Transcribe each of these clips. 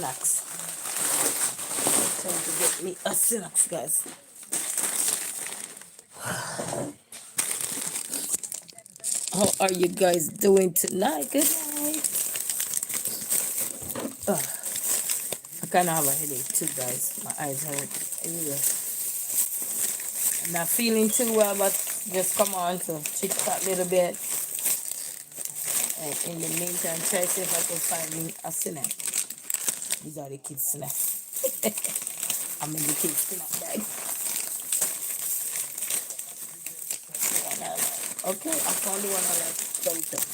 snacks. Time to get me a snacks, guys. How are you guys doing tonight? Good night. I kind of have a headache too, guys. My eyes hurt. Anyway, I'm not feeling too well, but just come on to chit chat a little bit. And in the meantime, try to see if I can find me a snack. These are the kids' snacks. I'm in the kids' snack bag. Okay, I found the one I like. Doritos.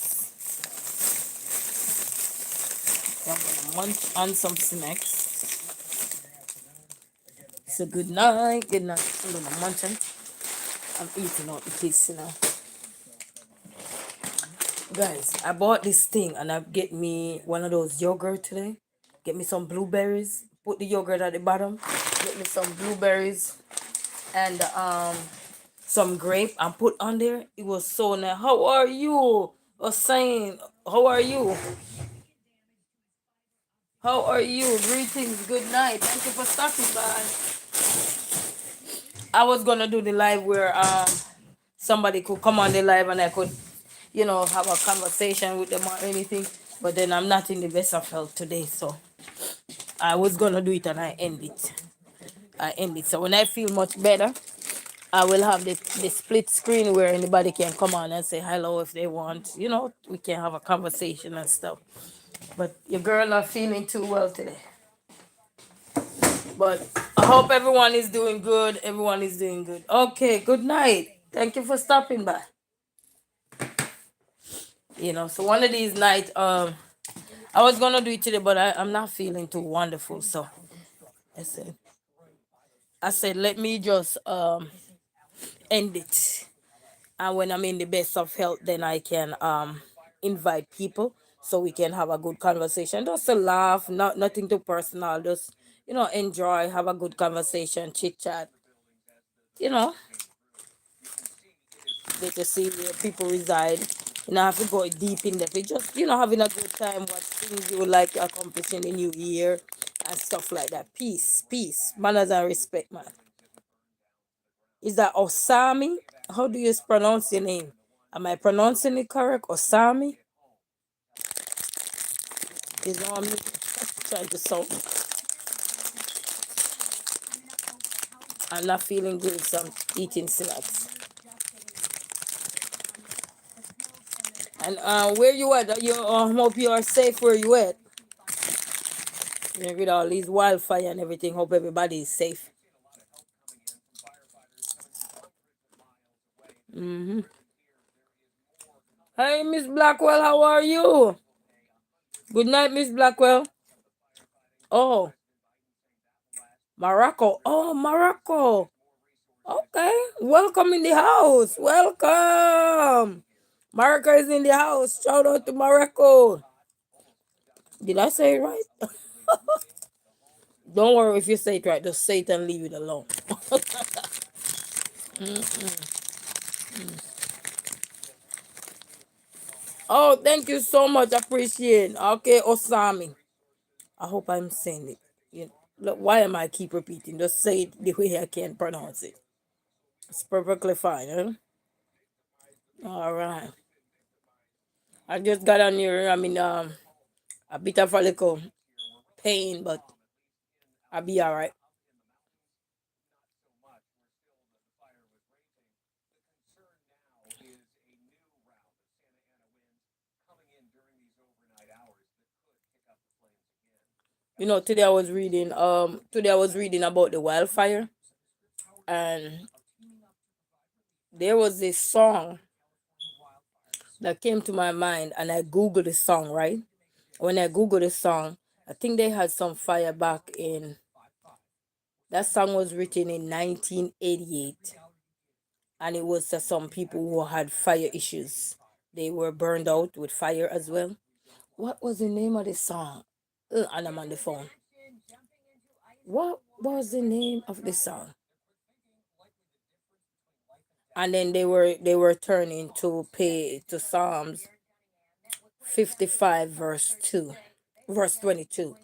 So I'm gonna munch on some snacks. So good night, good night. I'm gonna munch on. I'm eating out the kids now. Guys, I bought this thing and I get me one of those yogurt today. Get me some blueberries. Put the yogurt at the bottom. Get me some blueberries and some grape and put on there. It was so nice. How are you? Was saying, how are you? How are you? Greetings, good night. Thank you for stopping by. I was gonna do the live where somebody could come on the live and I could, have a conversation with them or anything. But then I'm not in the best of health today, so I was gonna do it and I end it. So when I feel much better, I will have the split screen where anybody can come on and say hello if they want. We can have a conversation and stuff. But your girl not feeling too well today. But I hope everyone is doing good. Everyone is doing good. Okay, good night. Thank you for stopping by. So one of these nights, I was gonna do it today, but I'm not feeling too wonderful. So I said, let me just end it. And when I'm in the best of health, then I can invite people so we can have a good conversation. Just a laugh, nothing too personal. Just enjoy, have a good conversation, chit chat. You know, Get to see where people reside. You know, have to go deep in depth. Just having a good time. What things you would like to accomplish in the new year and stuff like that. Peace, manners and respect, man. Is that Osami? How do you pronounce your name? Am I pronouncing it correct? Osami? You know I'm trying to solve. I'm not feeling good, so I'm eating snacks. And where you at? You hope you are safe where you at. With all these wildfire and everything, hope everybody is safe. Mm-hmm. Hey, Miss Blackwell, how are you? Good night, Miss Blackwell. Oh, Morocco. Oh, Morocco. Okay. Welcome in the house. Welcome. Morocco is in the house. Shout out to Morocco. Did I say it right? Don't worry if you say it right. Just say it and leave it alone. Oh, thank you so much. Appreciate it. Okay, Osami. I hope I'm saying it. Look, why am I keep repeating? Just say it the way I can pronounce it. It's perfectly fine, huh? All right. I just got on here. I mean, a bit of a little pain, but I'll be all right. Today I was reading. Today I was reading about the wildfire, and there was this song that came to my mind, and I googled the song. Right when I googled the song, I think they had some fire back in. That song was written in 1988, and it was to some people who had fire issues. They were burned out with fire as well. What was the name of the song? And I'm on the phone. What was the name of the song? And then they were turning to pay to Psalms 55 verse 2, verse 22.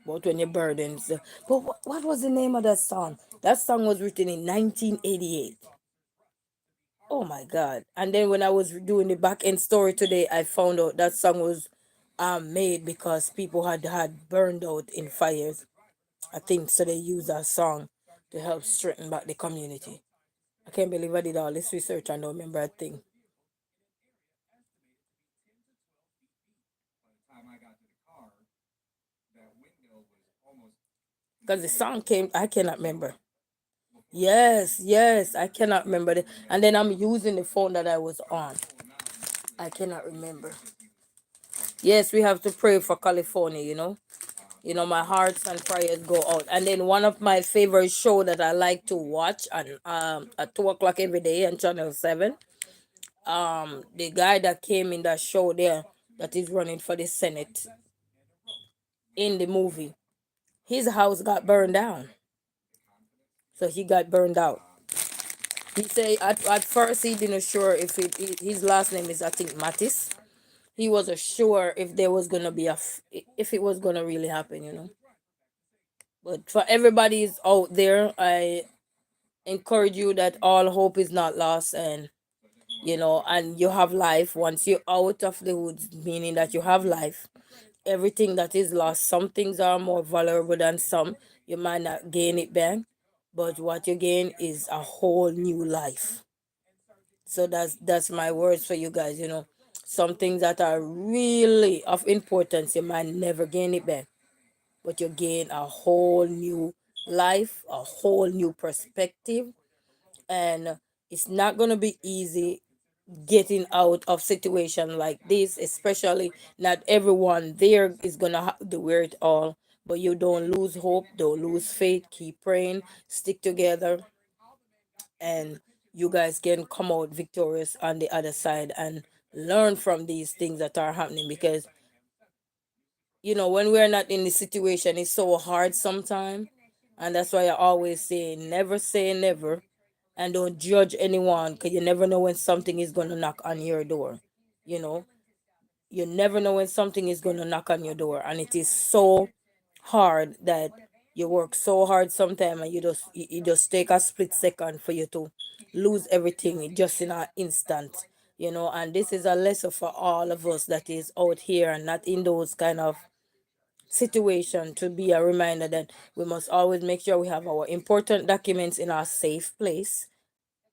But when your burdens, but what was the name of that song? That song was written in 1988. Oh my God. And then when I was doing the back end story today, I found out that song was made because people had burned out in fires. I think so they used that song to help strengthen back the community. I can't believe I did all this research and don't remember a thing. Because the song came, I cannot remember. Yes, yes, I cannot remember it. And then I'm using the phone that I was on. I cannot remember. Yes, we have to pray for California, you know. You know, my hearts and prayers go out. And then one of my favorite show that I like to watch and at 2 o'clock every day on Channel 7. The guy that came in that show there that is running for the Senate in the movie, his house got burned down. So he got burned out. He say at first he didn't sure if his last name is I think Mattis. He wasn't sure if there was gonna be if it was gonna really happen, you know. But for everybody is out there, I encourage you that all hope is not lost, and you know, and you have life once you're out of the woods, meaning that you have life. Everything that is lost, some things are more valuable than some. You might not gain it back, but what you gain is a whole new life. So that's my words for you guys, you know. Some things that are really of importance, you might never gain it back, but you gain a whole new life, a whole new perspective, and it's not going to be easy getting out of situation like this, especially not everyone there is going to have to wear it all, but you don't lose hope, don't lose faith, keep praying, stick together, and you guys can come out victorious on the other side and learn from these things that are happening, because you know, when we're not in the situation, it's so hard sometimes. And that's why I always say never, and don't judge anyone, because you never know when something is going to knock on your door. You know, you never know when something is going to knock on your door, and it is so hard that you work so hard sometimes, and you just take a split second for you to lose everything just in an instant. You know, and this is a lesson for all of us that is out here and not in those kind of situation, to be a reminder that we must always make sure we have our important documents in our safe place.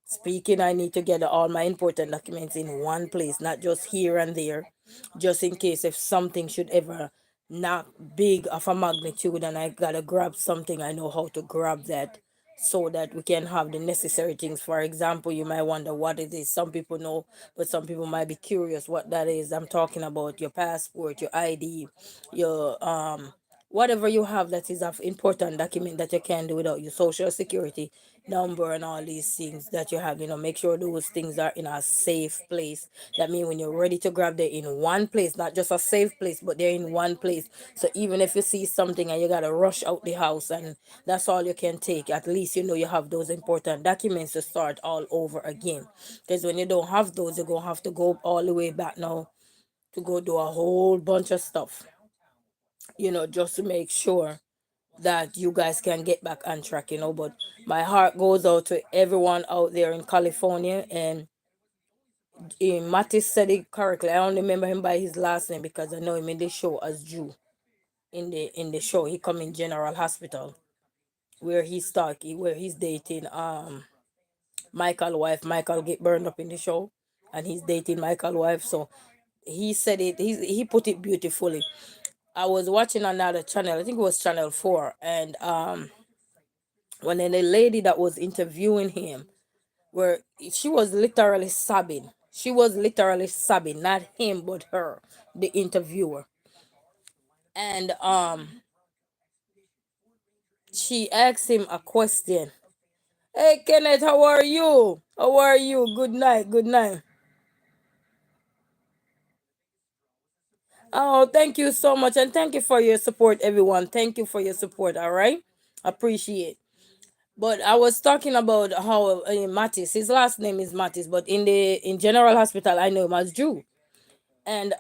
Speaking, I need to get all my important documents in one place, not just here and there, just in case if something should ever knock big of a magnitude and I gotta grab something, I know how to grab that, so that we can have the necessary things. For example, you might wonder what it is. Some people know, but some people might be curious what that is. I'm talking about your passport, your ID, your whatever you have that is of important document that you can't do without your social security number and all these things that you have, you know, make sure those things are in a safe place. That means when you're ready to grab, they're in one place, not just a safe place, but they're in one place. So even if you see something and you gotta rush out the house and that's all you can take, at least you know you have those important documents to start all over again. Because when you don't have those, you're gonna have to go all the way back now to go do a whole bunch of stuff, you know, just to make sure that you guys can get back on track, you know. But my heart goes out to everyone out there in California. And Mattis said it correctly. I only remember him by his last name because I know him in the show as Drew. In the show, he come in General Hospital, where he's talking, where he's dating Michael wife. Michael get burned up in the show, and he's dating Michael wife. So he said it. He put it beautifully. I was watching another channel. I think it was Channel 4, and when the lady that was interviewing him, where she was literally sobbing. She was literally sobbing, not him but her, the interviewer. And she asked him a question. Hey Kenneth, how are you? How are you? Good night, good night. Oh, thank you so much, and thank you for your support, everyone. Thank you for your support, all right? Appreciate. But I was talking about how Mattis, his last name is Mattis, but in General Hospital, I know him as Drew. And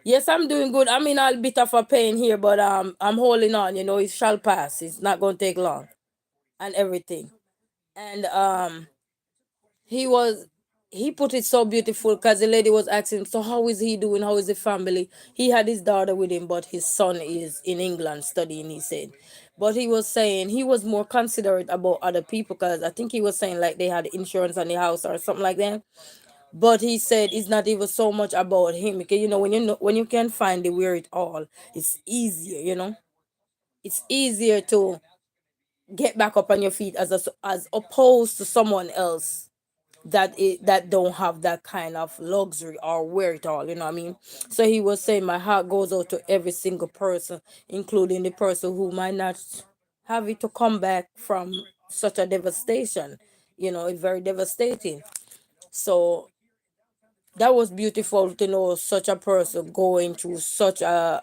Yes, I'm doing good. I'm in a bit of a pain here, but I'm holding on. You know, it shall pass. It's not gonna take long, and everything. And he was he put it so beautiful because the lady was asking, so how is he doing? How is the family? He had his daughter with him, but his son is in England studying. He said, but he was saying he was more considerate about other people because I think he was saying like they had insurance on the house or something like that. But he said it's not even so much about him because when you can find the where it all, it's easier. It's easier to get back up on your feet as opposed to someone else that don't have that kind of luxury or wear it all. You know what I mean? So he was saying my heart goes out to every single person, including the person who might not have it to come back from such a devastation. It's very devastating. So that was beautiful to know such a person going through such a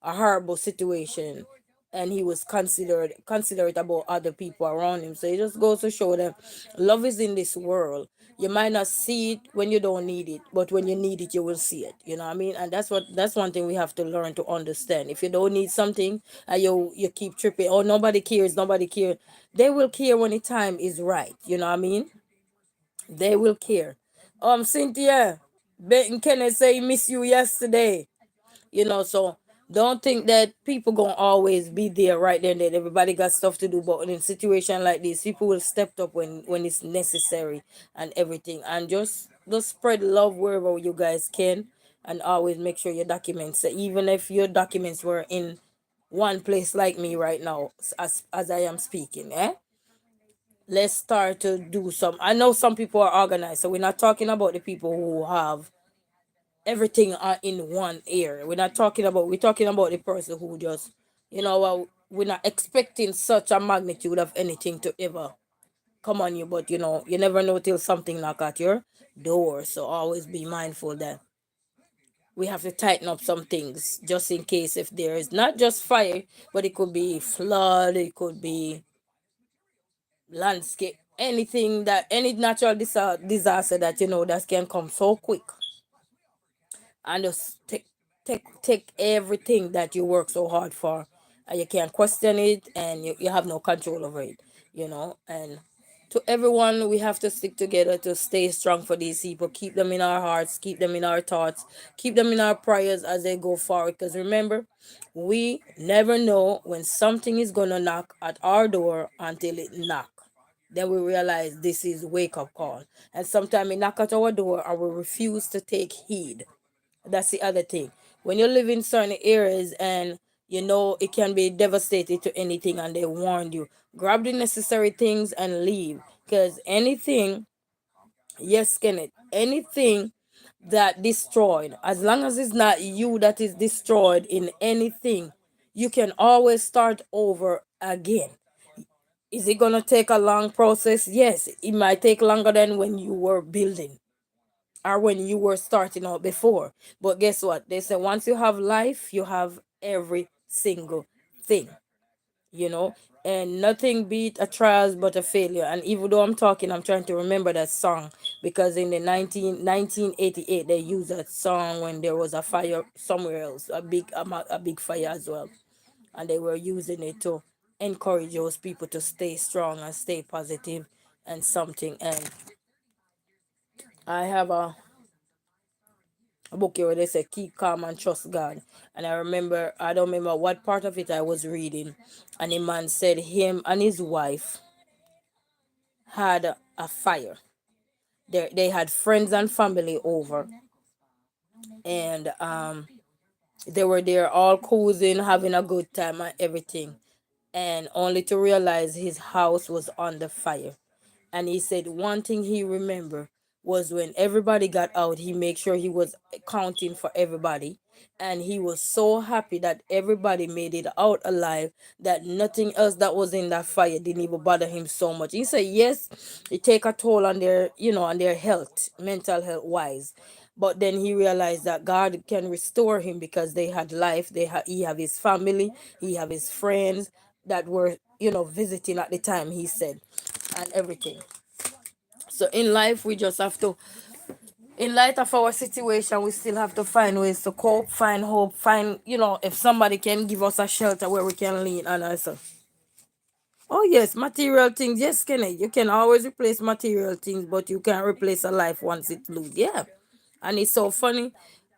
horrible situation, and he was considerate about other people around him. So it just goes to show that love is in this world. You might not see it when you don't need it, but when you need it you will see it. You know what I mean? And that's one thing we have to learn to understand. If you don't need something and you keep tripping, oh, nobody cares, they will care when the time is right. You know what I mean? They will care. Cynthia, Benton Kenneth say he miss you yesterday. So don't think that people gonna always be there right there and then everybody got stuff to do. But in a situation like this, people will step up when it's necessary and everything. And just spread love wherever you guys can, and always make sure your documents, even if your documents were in one place like me right now, as I am speaking, let's start to do some. I know some people are organized, so we're not talking about the people who have everything in one area. We're talking about the person who just, well, we're not expecting such a magnitude of anything to ever come on you, but you never know till something knock at your door. So always be mindful that we have to tighten up some things just in case if there is not just fire, but it could be flood, it could be landscape, any natural disaster that that can come so quick and just take everything that you work so hard for, and you can't question it, and you have no control over it. And to everyone, we have to stick together to stay strong for these people, keep them in our hearts, keep them in our thoughts, keep them in our prayers as they go forward, because remember, we never know when something is gonna knock at our door until it knock. Then we realize this is wake up call, and sometimes it knock at our door and we refuse to take heed. That's the other thing. When you live in certain areas and it can be devastating to anything, and they warned you, grab the necessary things and leave. Because anything, yes, Kenneth, anything that destroyed, as long as it's not you that is destroyed in anything, you can always start over again. Is it gonna take a long process? Yes, it might take longer than when you were building or when you were starting out before. But guess what? They say once you have life, you have every single thing, you know, and nothing beat a trials but a failure. And even though I'm trying to remember that song because in the 1988 they used that song when there was a fire somewhere else, a big fire as well. And they were using it to encourage those people to stay strong and stay positive and something. And I have a book here where they say keep calm and trust God. And I don't remember what part of it I was reading. And the man said him and his wife had a fire. They had friends and family over, and they were there all cruising, having a good time and everything. And only to realize his house was on the fire. And he said one thing he remembered was when everybody got out, he made sure he was counting for everybody. And he was so happy that everybody made it out alive, that nothing else that was in that fire didn't even bother him so much. He said, yes, it take a toll on their health, mental health wise. But then he realized that God can restore him because they had life. He have his family, he have his friends that were, visiting at the time, he said, and everything. So in life, we just have to in light of our situation, we still have to find ways to cope, find hope, find, if somebody can give us a shelter where we can lean on ourselves. Oh yes, material things. Yes, Kenny, you can always replace material things, but you can't replace a life once it lose. Yeah, and it's so funny.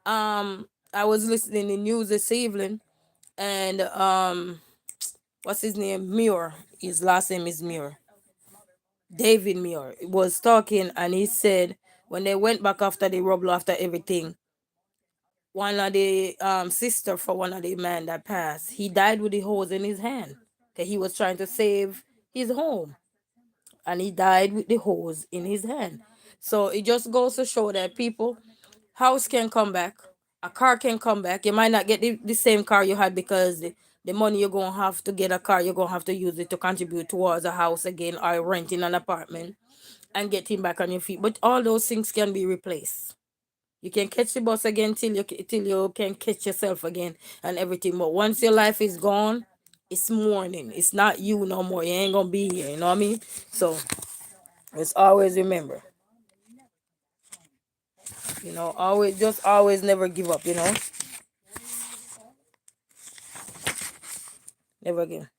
I was listening to news this evening, and what's his name? Muir. His last name is Muir. David Muir was talking, and he said when they went back after the rubble, after everything, one of the sister for one of the man that passed, he died with the hose in his hand. 'Cause he was trying to save his home, and he died with the hose in his hand. So it just goes to show that people, house can come back, a car can come back. You might not get the same car you had because the money you're gonna have to get a car, you're gonna have to use it to contribute towards a house again or renting an apartment and getting back on your feet. But all those things can be replaced. You can catch the bus again till you can catch yourself again and everything. But once your life is gone, it's morning. It's not you no more. You ain't gonna be here. You know what I mean? So let's always remember. Always, just always never give up. Never give.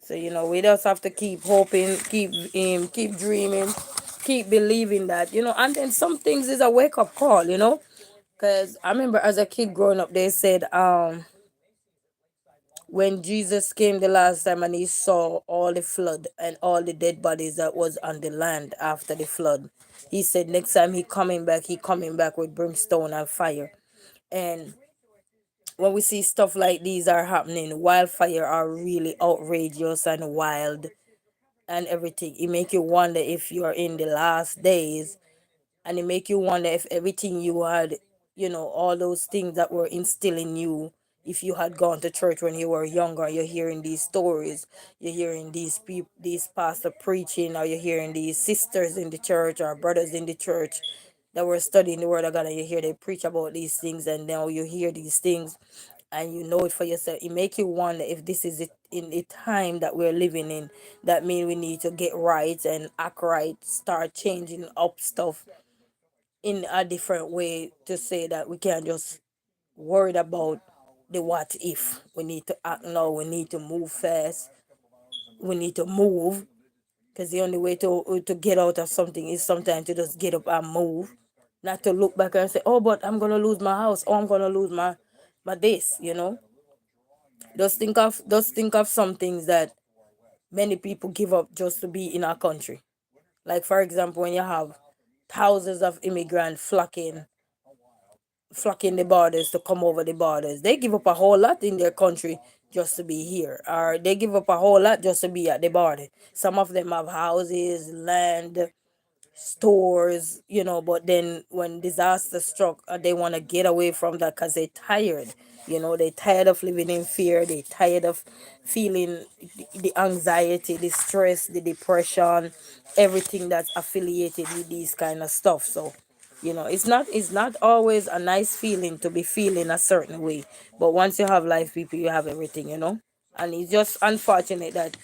So we just have to keep hoping, keep dreaming, keep believing that and then some things is a wake up call. Because I remember as a kid growing up, they said when Jesus came the last time and he saw all the flood and all the dead bodies that was on the land after the flood, he said next time he coming back with brimstone and fire. And when we see stuff like these are happening, wildfire are really outrageous and wild and everything. It make you wonder if you are in the last days, and it make you wonder if everything you had, all those things that were instilled in you, if you had gone to church when you were younger, you're hearing these stories, you're hearing these people, these pastor preaching, or you're hearing these sisters in the church or brothers in the church that were studying the word of God, and you hear they preach about these things, and now you hear these things and you know it for yourself. It make you wonder if this is it in the time that we're living in. That mean we need to get right and act right, start changing up stuff in a different way, to say that we can't just worried about the what if. We need to act now. We need to move fast. We need to move, because the only way to get out of something is sometimes to just get up and move, not to look back and say, "Oh, but I'm gonna lose my house. Oh, I'm gonna lose my this." Just think of some things that many people give up just to be in our country. Like for example, when you have thousands of immigrants flocking the borders to come over the borders. They give up a whole lot in their country just to be here, or they give up a whole lot just to be at the border. Some of them have houses, land, stores, but then when disaster struck, they want to get away from that because they're tired. They're tired of living in fear. They're tired of feeling the anxiety, the stress, the depression, everything that's affiliated with these kind of stuff. So it's not always a nice feeling to be feeling a certain way, but once you have life, people, you have everything. And it's just unfortunate that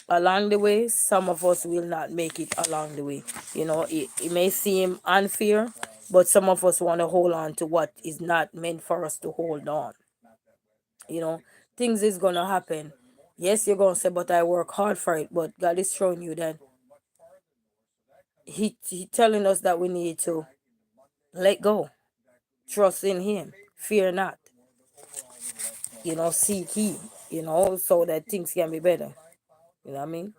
along the way some of us will not make it along the way. It may seem unfair, but some of us want to hold on to what is not meant for us to hold on. you know Things is gonna happen. Yes, you're gonna say, but I work hard for it. But God is showing you that he telling us that we need to let go, trust in him, fear not, seek he, so that things can be better. You know what I mean?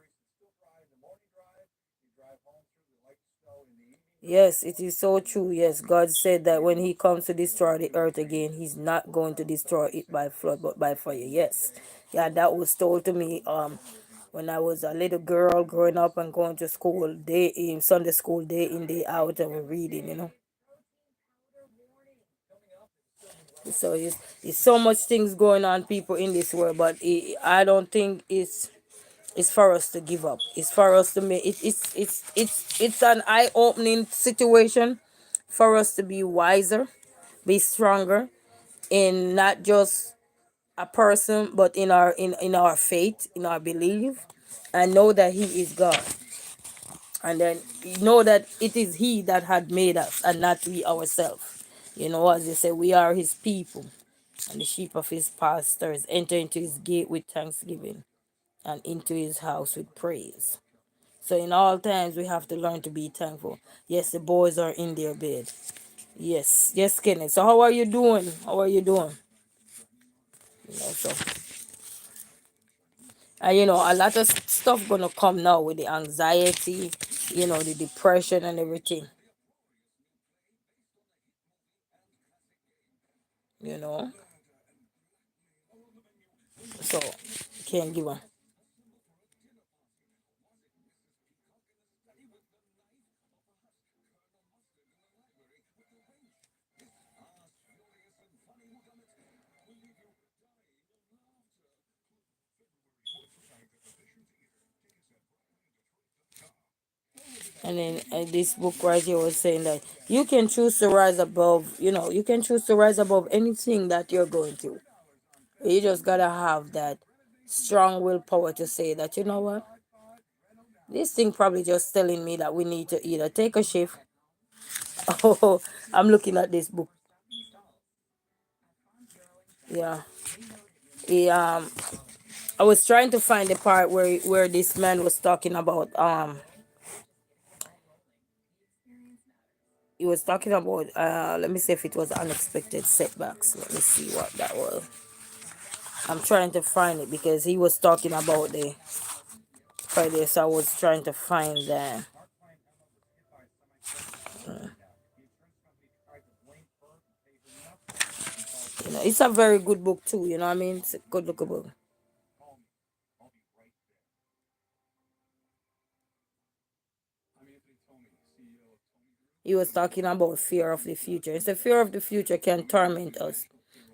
Yes, it is so true. Yes, God said that when He comes to destroy the earth again, He's not going to destroy it by flood, but by fire. Yes, yeah, that was told to me. When I was a little girl growing up and going to school, day in Sunday school, day in day out, and we're reading. So it's so much things going on, people in this world, but I don't think it's for us to give up. It's for us to make it. It's an eye opening situation for us to be wiser, be stronger, and not just a person, but in our faith, in our belief, and know that He is God, and then know that it is He that had made us and not we ourselves. As they say, we are His people and the sheep of His pastors. Enter into His gate with thanksgiving and into His house with praise. So in all times, we have to learn to be thankful. Yes, the boys are in their bed. Yes, yes, Kenneth. So how are you doing? How are you doing? So and a lot of stuff gonna come now with the anxiety, the depression and everything. You know, so can't give a. And then this book right here was saying that you can choose to rise above. You can choose to rise above anything that you're going through. You just gotta have that strong willpower to say that what, this thing probably just telling me that we need to either take a shift. Oh, I'm looking at this book. Yeah. He, I was trying to find the part where this man was talking about he was talking about let me see if it was unexpected setbacks. Let me see what that was. I'm trying to find it because he was talking about the Friday, so I was trying to find the it's a very good book too, what I mean? It's a good looking book. He was talking about fear of the future. It's the fear of the future can torment us.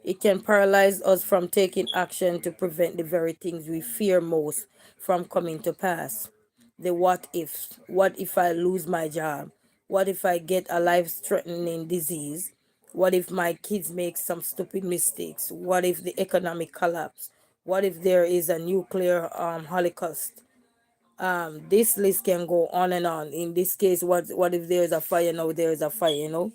It can paralyze us from taking action to prevent the very things we fear most from coming to pass. The what ifs. What if I lose my job? What if I get a life threatening disease? What if my kids make some stupid mistakes? What if the economic collapse? What if there is a nuclear holocaust? This list can go on and on. In this case, what if there's a fire? Now there is a fire.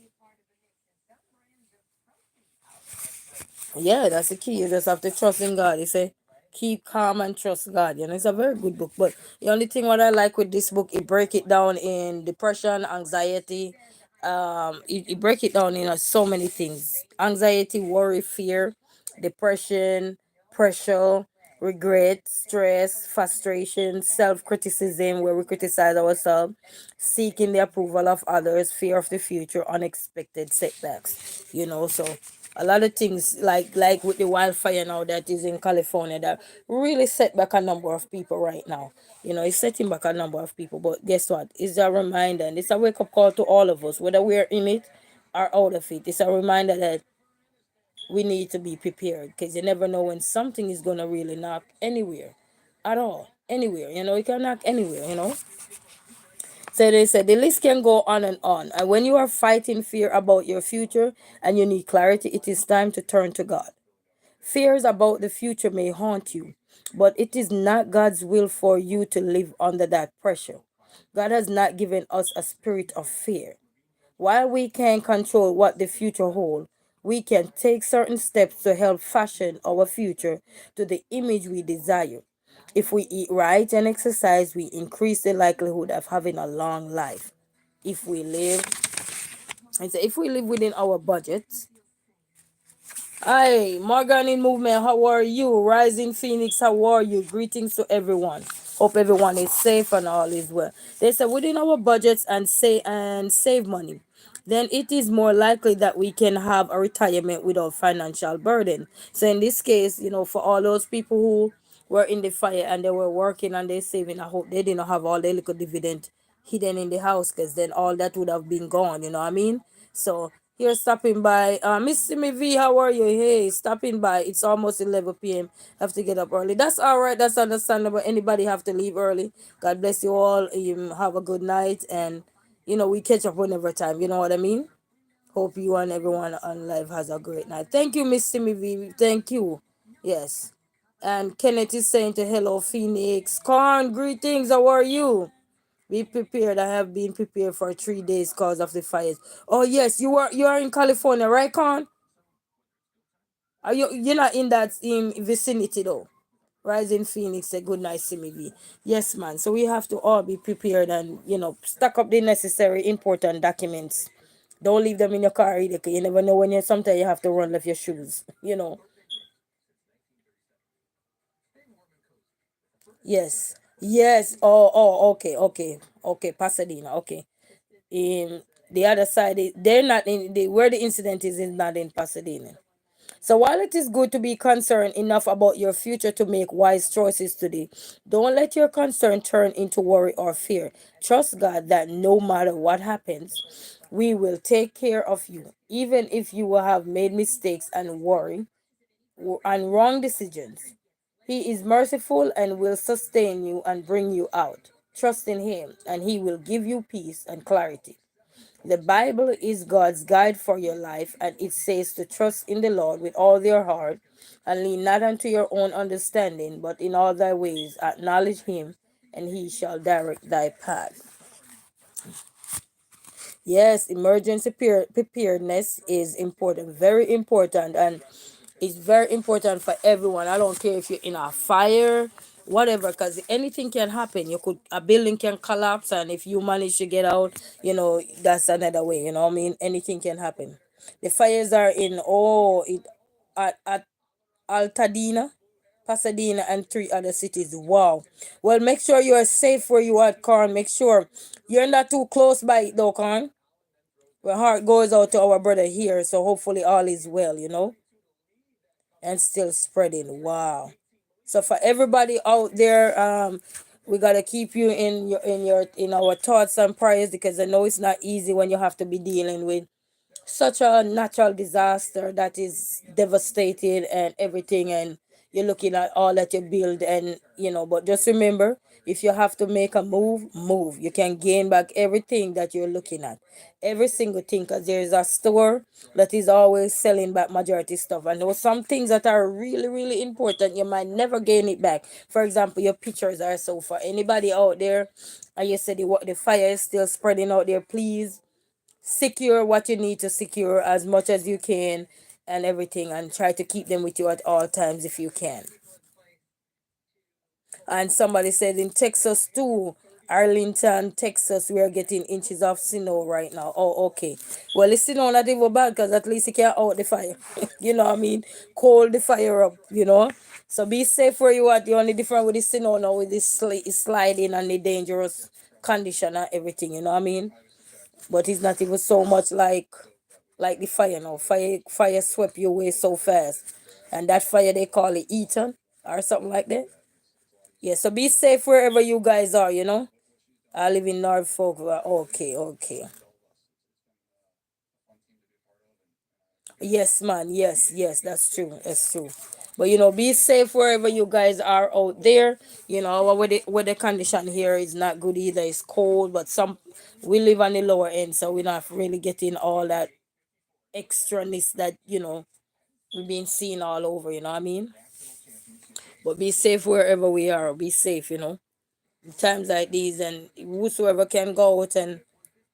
Yeah, that's the key. You just have to trust in God. You say, keep calm and trust God. It's a very good book. But the only thing what I like with this book, it break it down in depression, anxiety. It break it down in so many things: anxiety, worry, fear, depression, pressure, regret, stress, frustration, self-criticism, where we criticize ourselves, seeking the approval of others, fear of the future, unexpected setbacks. So a lot of things like with the wildfire now that is in California that really set back a number of people right now. It's setting back a number of people. But guess what? It's a reminder and it's a wake up call to all of us, whether we're in it or out of it. It's a reminder that we need to be prepared because you never know when something is gonna really knock anywhere at all. Anywhere. It can knock anywhere. So they said the list can go on and on. And when you are fighting fear about your future and you need clarity, it is time to turn to God. Fears about the future may haunt you, but it is not God's will for you to live under that pressure. God has not given us a spirit of fear. While we can't control what the future holds, we can take certain steps to help fashion our future to the image we desire. If we eat right and exercise, we increase the likelihood of having a long life. If we live, if we live within our budget. Hi, Morgan in Movement, how are you? Rising Phoenix, how are you? Greetings to everyone. Hope everyone is safe and all is well. They said within our budgets and save money, then it is more likely that we can have a retirement without financial burden. So in this case, for all those people who were in the fire and they were working and they saving, I hope they didn't have all their little dividend hidden in the house because then all that would have been gone, you know what I mean? So here stopping by. Miss Simi V, how are you? Hey, stopping by. It's almost 11 p.m. Have to get up early. That's all right. That's understandable. Anybody have to leave early. God bless you all. Have a good night. And, we catch up whenever time. You know what I mean? Hope you and everyone on live has a great night. Thank you, Miss Simi V. Thank you. Yes. And Kenneth is saying to hello, Phoenix. Corn, greetings. How are you? Be prepared. I have been prepared for 3 days because of the fires. Oh yes, you are in California, right, Corn? Are you're not in that in vicinity though? Rising Phoenix said good night, Simi. Yes, man. So we have to all be prepared and stack up the necessary important documents. Don't leave them in your car either, 'cause you never know when you sometimes you have to run left your shoes. Yes. Yes. Oh, okay, okay, okay. Pasadena. Okay. In the other side, they're not in the where the incident is not in Pasadena. So while it is good to be concerned enough about your future to make wise choices today, don't let your concern turn into worry or fear. Trust God that no matter what happens, we will take care of you, even if you will have made mistakes and and wrong decisions. He is merciful and will sustain you and bring you out. Trust in Him, and He will give you peace and clarity. The Bible is God's guide for your life, and it says to trust in the Lord with all your heart and lean not unto your own understanding, but in all thy ways acknowledge Him, and He shall direct thy path. Yes, emergency preparedness is important, very important, and it's very important for everyone. I don't care if you're in a fire, whatever, because anything can happen. A building can collapse, and if you manage to get out, that's another way. I mean, anything can happen. The fires are in at Altadena, Pasadena, and three other cities. Wow. Well, make sure you are safe where you are at, Karn. Make sure you're not too close by it, though, Karn. My heart goes out to our brother here, so hopefully all is well, and still spreading. Wow. So for everybody out there, we gotta keep you in our thoughts and prayers, because I know it's not easy when you have to be dealing with such a natural disaster that is devastated and everything, and you're looking at all that you build, and but just remember, if you have to make a move. You can gain back everything that you're looking at, every single thing, because there's a store that is always selling back majority stuff, and there were some things that are really really important. You might never gain it back. For example, your pictures are so far. Anybody out there, and you said the fire is still spreading out there, please secure what you need to secure as much as you can, and everything, and try to keep them with you at all times if you can. And somebody said in Texas too, Arlington, Texas, we are getting inches of snow right now. Oh, okay. Well, it's still not even bad, because at least you can out the fire. You know what I mean? Cold the fire up. So be safe where you are. The only difference with the snow now with this sliding and the dangerous condition and everything. You know what I mean? But it's not even so much like the fire now. Fire swept you away so fast. And that fire they call it Eaton or something like that. Yeah, so be safe wherever you guys are. I live in Norfolk. Okay, okay. Yes, man. Yes, yes, that's true. That's true. But be safe wherever you guys are out there. Our weather condition here is not good either. It's cold, but we live on the lower end, so we're not really getting all that extraness that we've been seeing all over. You know what I mean? But be safe wherever we are. Be safe. In times like these, and whosoever can go out and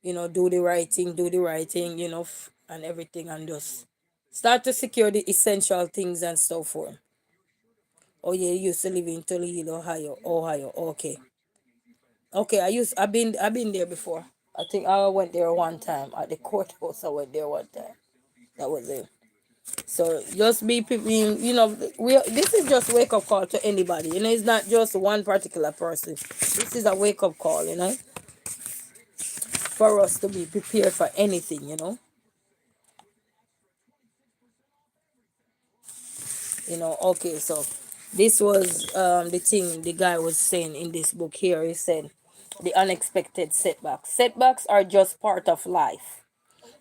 do the right thing, do the right thing, and everything, and just start to secure the essential things and so forth. Oh yeah, you used to live in Toledo, Ohio. Okay, okay. I've been there before. I think I went there one time at the courthouse. I went there one time. That was it. So just be people. This is just wake up call to anybody. It's not just one particular person. This is a wake up call. For us to be prepared for anything. Okay, so this was the thing the guy was saying in this book here. He said the unexpected setbacks. Setbacks are just part of life.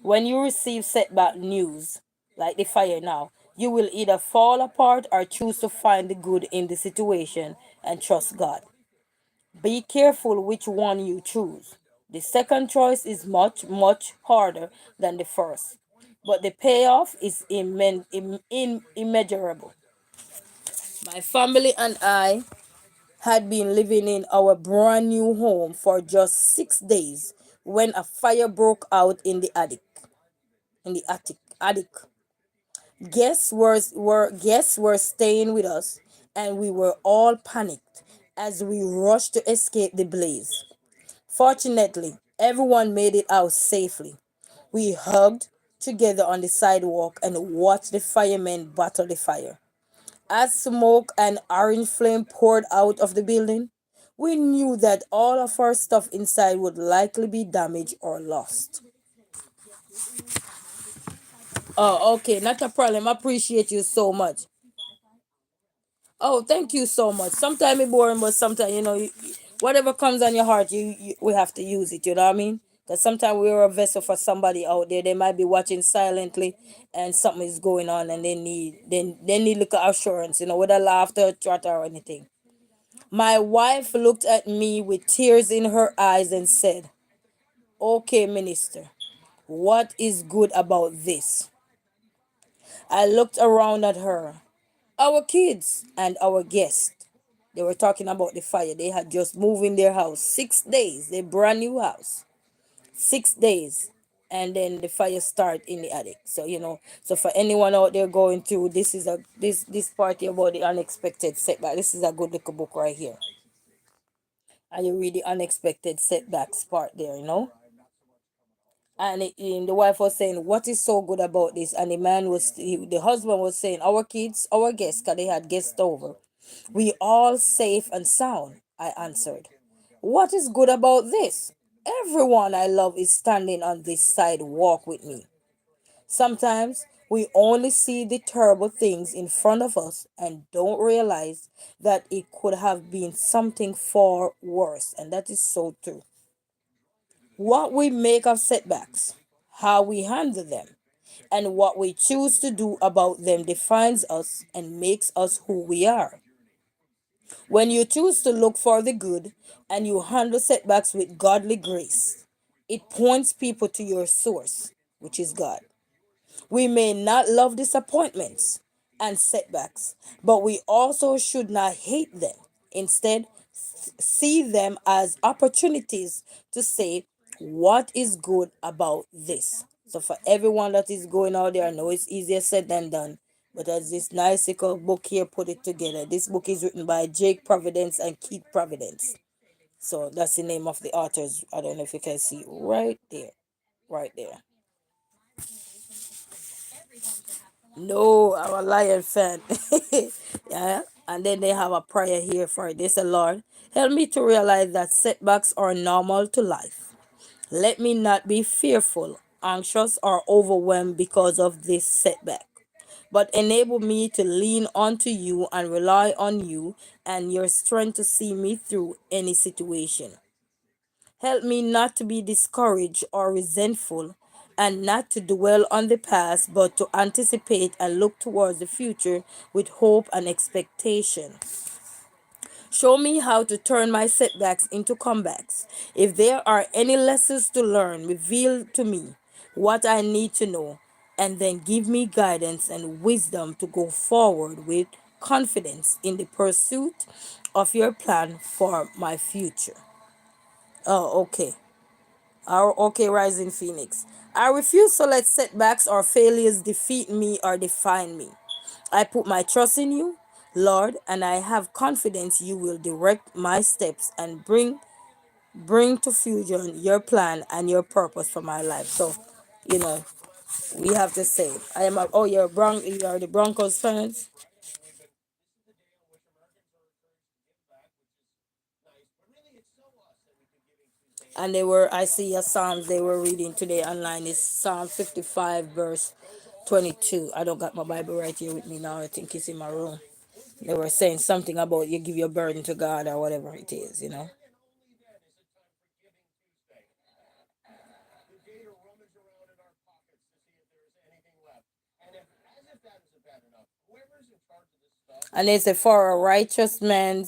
When you receive setback news, like the fire now, you will either fall apart or choose to find the good in the situation and trust God. Be careful which one you choose. The second choice is much, much harder than the first, but the payoff is immeasurable. My family and I had been living in our brand new home for just 6 days when a fire broke out in the attic. Guests were staying with us, and we were all panicked as we rushed to escape the blaze. Fortunately, everyone made it out safely. We hugged together on the sidewalk and watched the firemen battle the fire. As smoke and orange flame poured out of the building, we knew that all of our stuff inside would likely be damaged or lost. Oh, okay, not a problem. I appreciate you so much. Oh, thank you so much. Sometimes it's boring, but sometimes whatever comes on your heart, we have to use it. You know what I mean? Because sometimes we're a vessel for somebody out there. They might be watching silently, and something is going on, and they need little assurance. Whether laughter, chatter, or anything. My wife looked at me with tears in her eyes and said, "Okay, minister, what is good about this?" I looked around at her. Our kids and our guests. They were talking about the fire. They had just moved in their house. 6 days, their brand new house. 6 days. And then the fire start in the attic. So for anyone out there going through, this party about the unexpected setback. This is a good little book right here. And you read the unexpected setbacks part there. And the wife was saying, "What is so good about this?" And the husband was saying, "Our kids, our guests, because they had guests over. We all safe and sound," I answered. "What is good about this? Everyone I love is standing on this sidewalk with me." Sometimes we only see the terrible things in front of us and don't realize that it could have been something far worse. And that is so true. What we make of setbacks, how we handle them, and what we choose to do about them defines us and makes us who we are. When you choose to look for the good and you handle setbacks with godly grace, it points people to your source, which is God. We may not love disappointments and setbacks, but we also should not hate them. Instead, see them as opportunities to say, "What is good about this?" So, for everyone that is going out there, I know it's easier said than done, but as this nice little book here put it together, this book is written by Jake Providence and Keith Providence. So, that's the name of the authors. I don't know if you can see right there. Right there. No, I'm a Lion fan. Yeah. And then they have a prayer here for it. They say, "Lord, help me to realize that setbacks are normal to life. Let me not be fearful, anxious, or overwhelmed because of this setback, but enable me to lean onto you and rely on you and your strength to see me through any situation. Help me not to be discouraged or resentful, and not to dwell on the past, but to anticipate and look towards the future with hope and expectation. Show me how to turn my setbacks into comebacks. If there are any lessons to learn, reveal to me what I need to know, and then give me guidance and wisdom to go forward with confidence in the pursuit of your plan for my future." Oh, okay. Okay, Rising Phoenix. I refuse to let setbacks or failures defeat me or define me. I put my trust in you, Lord, and I have confidence you will direct my steps and bring to fusion your plan and your purpose for my life. So, you know, we have to say, you are the Broncos fans, and I see a Psalms they were reading today online is Psalm 55 verse 22. I don't got my Bible right here with me now. I think it's in my room. They were saying something about you give your burden to God or whatever it is. And they say, for a righteous man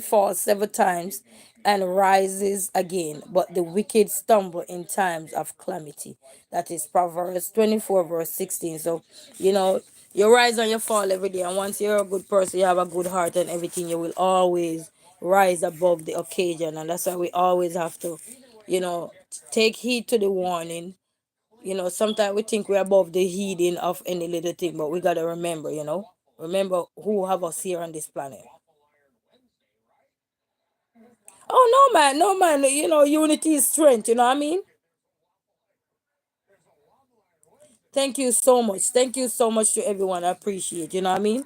falls 7 times and rises again, but the wicked stumble in times of calamity. That is Proverbs 24 verse 16. So, you know, You rise and you fall every day, and once you're a good person, you have a good heart and everything, you will always rise above the occasion. And that's why we always have to, you know, take heed to the warning. Sometimes we think we're above the heeding of any little thing, but we gotta remember, remember who have us here on this planet. Oh no, man, no, man. Unity is strength. You know what I mean? Thank you so much. Thank you so much to everyone. I appreciate. You know what I mean?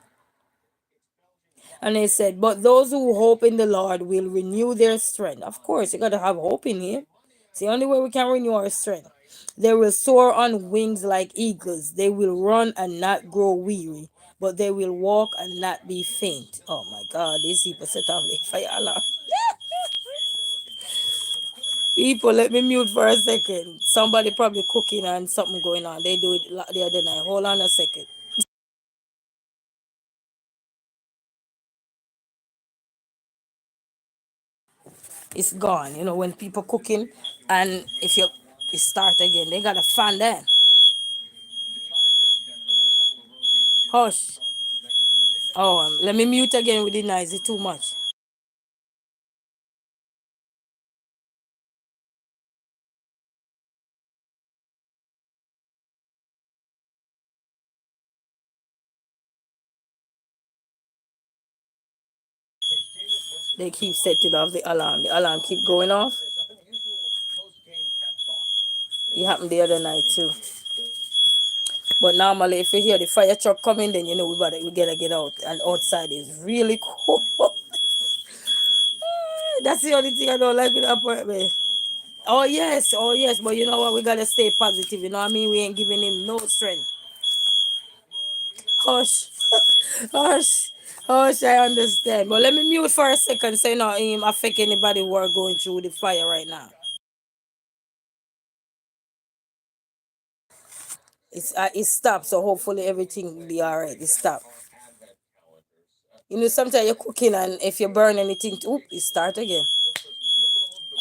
And they said, but those who hope in the Lord will renew their strength. Of course, you got to have hope in Him. It's the only way we can renew our strength. They will soar on wings like eagles. They will run and not grow weary, but they will walk and not be faint. Oh my God, these people set off the fire alarm. People, let me mute for a second. Somebody probably cooking and something going on. They do it the other night. Hold on a second. It's gone. When people cooking, and if you it start again, they got a fan there. Hush. Oh, let me mute again with the noise. It's too much. They keep setting off the alarm. The alarm keep going off. It happened the other night too. But normally, if you hear the fire truck coming, then we gotta get out. And outside is really cold. That's the only thing I don't like with the apartment. Oh yes, oh yes. But you know what? We gotta stay positive. You know what I mean? We ain't giving him no strength. Hush, hush, hush. I understand. But let me mute for a second so you know him affect anybody who are going through the fire right now. It stopped, so hopefully everything will be all right. It stopped. Sometimes you're cooking and if you burn anything, oop, it start again.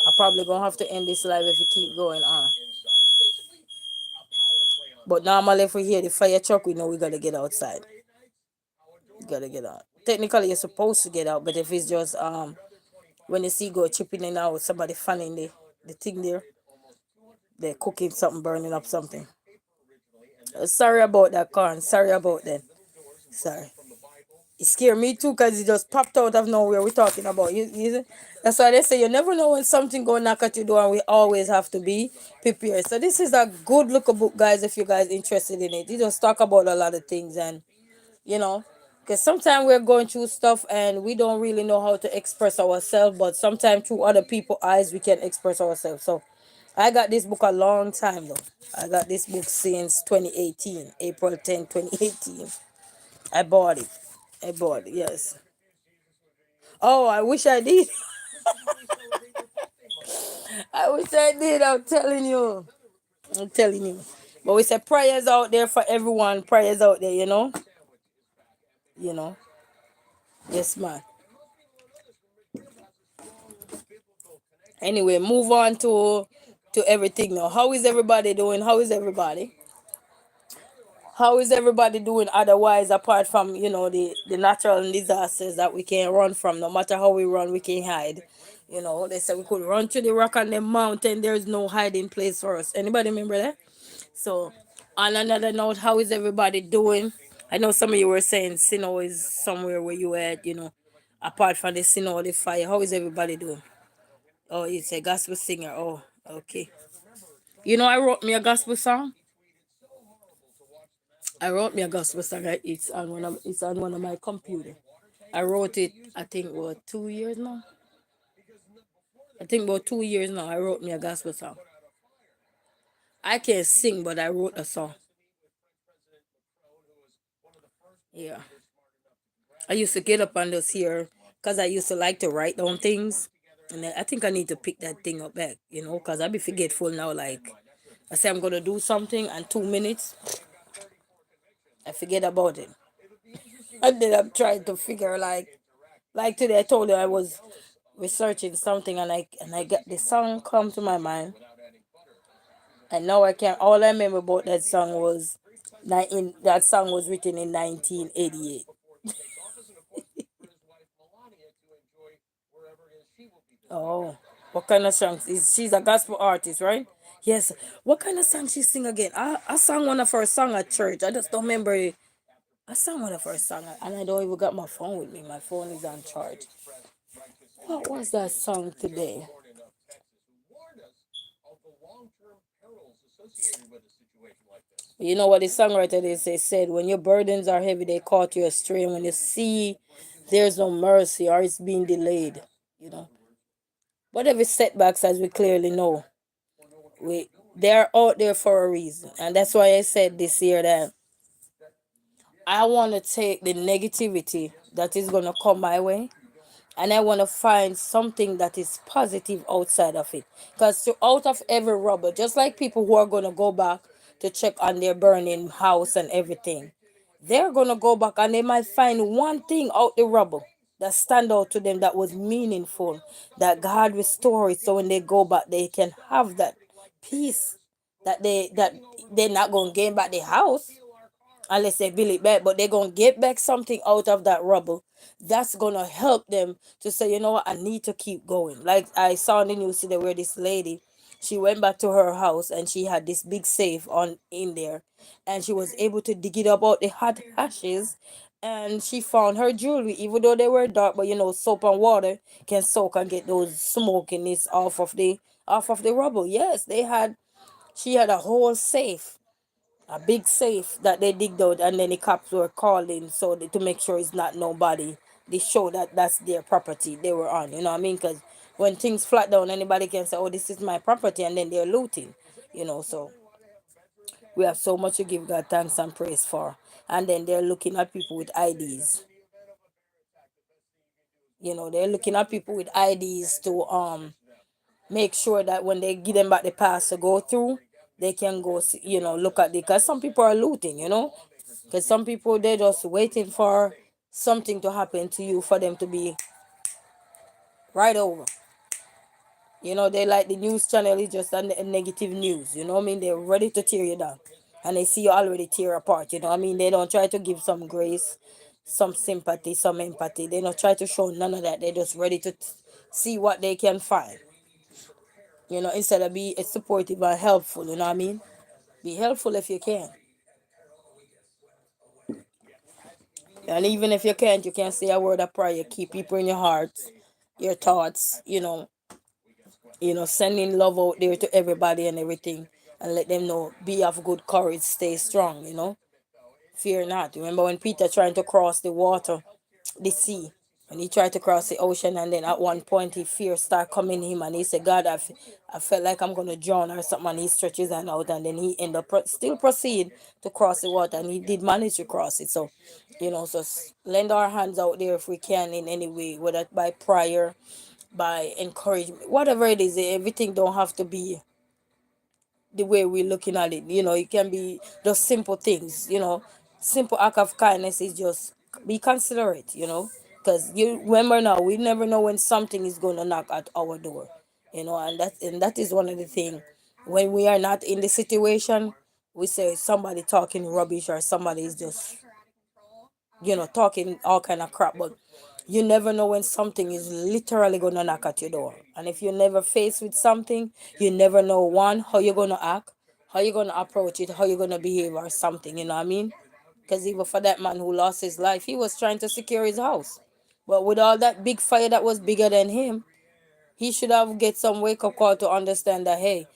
I probably gonna have to end this live if you keep going on. But normally, if we hear the fire truck, we know we gotta get outside. You gotta get out. Technically, you're supposed to get out, but if it's just when you see go chipping in out, somebody fanning the thing there, they're cooking something, burning up something. Sorry about that, Corn. Sorry about that. Sorry. It scared me too because it just popped out of nowhere. We're talking about that's why they say you never know when something go knock at your door, and we always have to be prepared. So this is a good look book, guys. If you guys interested in it, you just talk about a lot of things, and you know, because sometimes we're going through stuff and we don't really know how to express ourselves, but sometimes through other people's eyes we can express ourselves. So I got this book a long time though. I got this book since 2018, April 10th, 2018. I bought it. I bought it, yes. Oh, I wish I did. I wish I did. I'm telling you. I'm telling you. But we say prayers out there for everyone. Prayers out there, you know. You know. Yes, man. Anyway, move on to everything now. How is everybody doing? How is everybody? How is everybody doing otherwise apart from, the natural disasters that we can't run from? No matter how we run, we can't hide. They said we could run to the rock and the mountain. There's no hiding place for us. Anybody remember that? So, on another note, how is everybody doing? I know some of you were saying Sino is somewhere where you at, apart from the Sino or the fire. How is everybody doing? Oh, it's a gospel singer. Oh, okay. I wrote me a gospel song. I wrote me a gospel song. It's on one of my computer. I wrote it. I think about 2 years now. I think about 2 years now. I wrote me a gospel song. I can't sing, but I wrote a song. Yeah. I used to get up on this here because I used to like to write down things. And I think I need to pick that thing up back, because I be forgetful now. Like, I say I'm going to do something, and 2 minutes, I forget about it. And then I'm trying to figure, like today I told you I was researching something, and I got the song come to my mind. And now I can't, all I remember about that song was That song was written in 1988. Oh, what kind of songs? She's a gospel artist, right? Yes. What kind of song she sing again? I sang one of her song at church. I just don't remember it. I sang one of her song, and I don't even got my phone with me. My phone is on charge. What was that song today? You know what the songwriter they said, when your burdens are heavy, they caught you astray. When you see there's no mercy or it's being delayed, you know. Whatever setbacks, as we clearly know, they're out there for a reason. And that's why I said this year that I want to take the negativity that is going to come my way, and I want to find something that is positive outside of it. Because out of every rubble, just like people who are going to go back to check on their burning house and everything, they're going to go back and they might find one thing out the rubble that stand out to them, that was meaningful, that God restore it, so when they go back they can have that peace, that they're not going to gain back the house unless they build it back, but they're gonna get back something out of that rubble that's gonna help them to say, you know what, I need to keep going. Like I saw in the news today where this lady, she went back to her house and she had this big safe on in there, and she was able to dig it up out the hot ashes, and she found her jewelry, even though they were dark. But you know, soap and water can soak and get those smokiness off of the rubble. Yes, they had, she had a whole safe, a big safe that they digged out, and then the cops were calling so to make sure it's not nobody. They show that that's their property they were on. You know what I mean? Because when things flat down, anybody can say, "Oh, this is my property," and then they're looting. You know, so we have so much to give God thanks and praise for. And then they're looking at people with IDs. You know, they're looking at people with IDs to make sure that when they give them back the pass to go through, they can go see, look at it. Because some people are looting, because some people, they're just waiting for something to happen to you for them to be right over. They like the news channel is just a negative news. You know what I mean? They're ready to tear you down, and they see you already tear apart. You know what I mean? They don't try to give some grace, some sympathy, some empathy. They don't try to show none of that. They're just ready to see what they can find. Instead of be supportive and helpful. You know what I mean? Be helpful if you can. And even if you can't, you can say a word of prayer. Keep people in your heart, your thoughts, sending love out there to everybody and everything, and let them know, be of good courage, stay strong, fear not. Remember when Peter trying to cross the sea, and he tried to cross the ocean, and then at one point he fear start coming him, and he said, God, I felt like I'm gonna drown or something, and he stretches hand out, and then he end up still proceed to cross the water, and he did manage to cross it. So lend our hands out there if we can in any way, whether by prayer, by encouragement, whatever it is. Everything don't have to be the way we're looking at it. It can be just simple things. Simple act of kindness is just be considerate. Because you remember now, we never know when something is going to knock at our door. And that is one of the things. When we are not in the situation, we say somebody talking rubbish or somebody is just talking all kind of crap, but you never know when something is literally gonna knock at your door. And if you're never faced with something, you never know, one, how you're gonna act, how you're gonna approach it, how you're gonna behave or something, you know what I mean? Because even for that man who lost his life, he was trying to secure his house. But with all that big fire that was bigger than him, he should have get some wake up call to understand that, hey,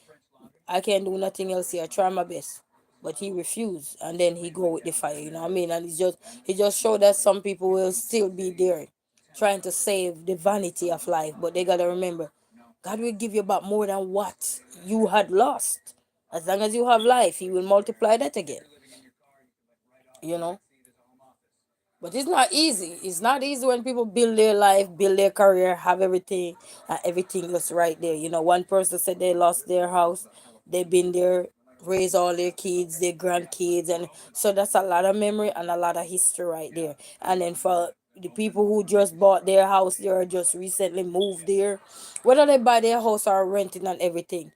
I can't do nothing else here. I try my best. But he refused, and then he go with the fire, you know what I mean? And he just showed that some people will still be there trying to save the vanity of life. But they gotta remember, God will give you back more than what you had lost. As long as you have life, he will multiply that again. You know? But it's not easy. It's not easy when people build their life, build their career, have everything, and everything was right there. One person said they lost their house. They've been there, raised all their kids, their grandkids, and so that's a lot of memory and a lot of history right there. And then for the people who just bought their house, they are just recently moved there, whether they buy their house or renting and everything,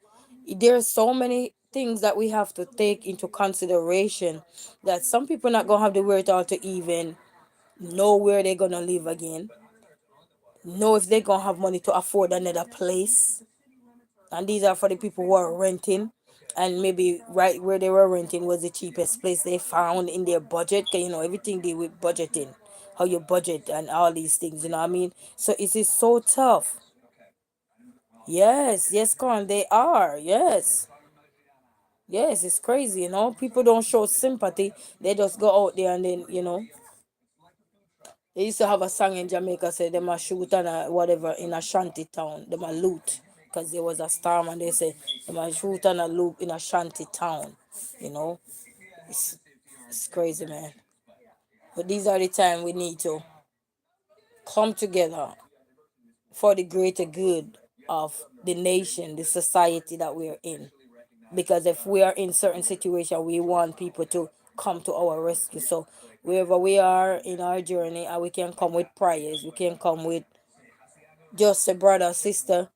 There's so many things that we have to take into consideration, that some people not gonna have the wherewithal to even know where they're gonna live again, know if they're gonna have money to afford another place. And these are for the people who are renting, and maybe right where they were renting was the cheapest place they found in their budget. 'Cause, everything they with budgeting, how you budget and all these things, what I mean? So it is so tough. Yes, yes, Con, they are. Yes. Yes, it's crazy, People don't show sympathy. They just go out there and then, they used to have a song in Jamaica say them a shoot and a whatever in a shanty town. Them a loot. Because there was a storm and they say them a shoot and a loot in a shanty town. You know? It's, it's crazy, man. But these are the time we need to come together for the greater good of the nation, the society that we're in. Because if we are in certain situation, we want people to come to our rescue. So wherever we are in our journey, and we can come with prayers, we can come with just a brother, sister.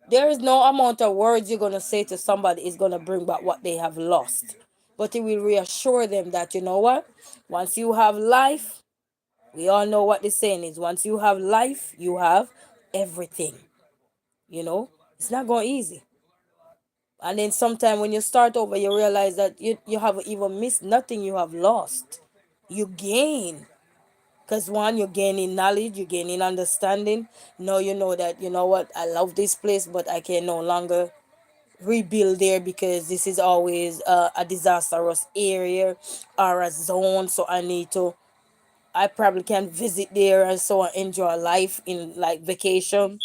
There is no amount of words you're gonna say to somebody is gonna bring back what they have lost, but it will reassure them that, you know what, once you have life, we all know what the saying is, once you have life, you have everything. It's not going easy. And then sometime when you start over, you realize that you haven't even missed nothing, you have lost. You gain. Because one, you're gaining knowledge, you're gaining understanding. Now you know that, you know what, I love this place, but I can no longer rebuild there because this is always a disastrous area or a zone. So I probably can visit there and so I enjoy life in like vacation,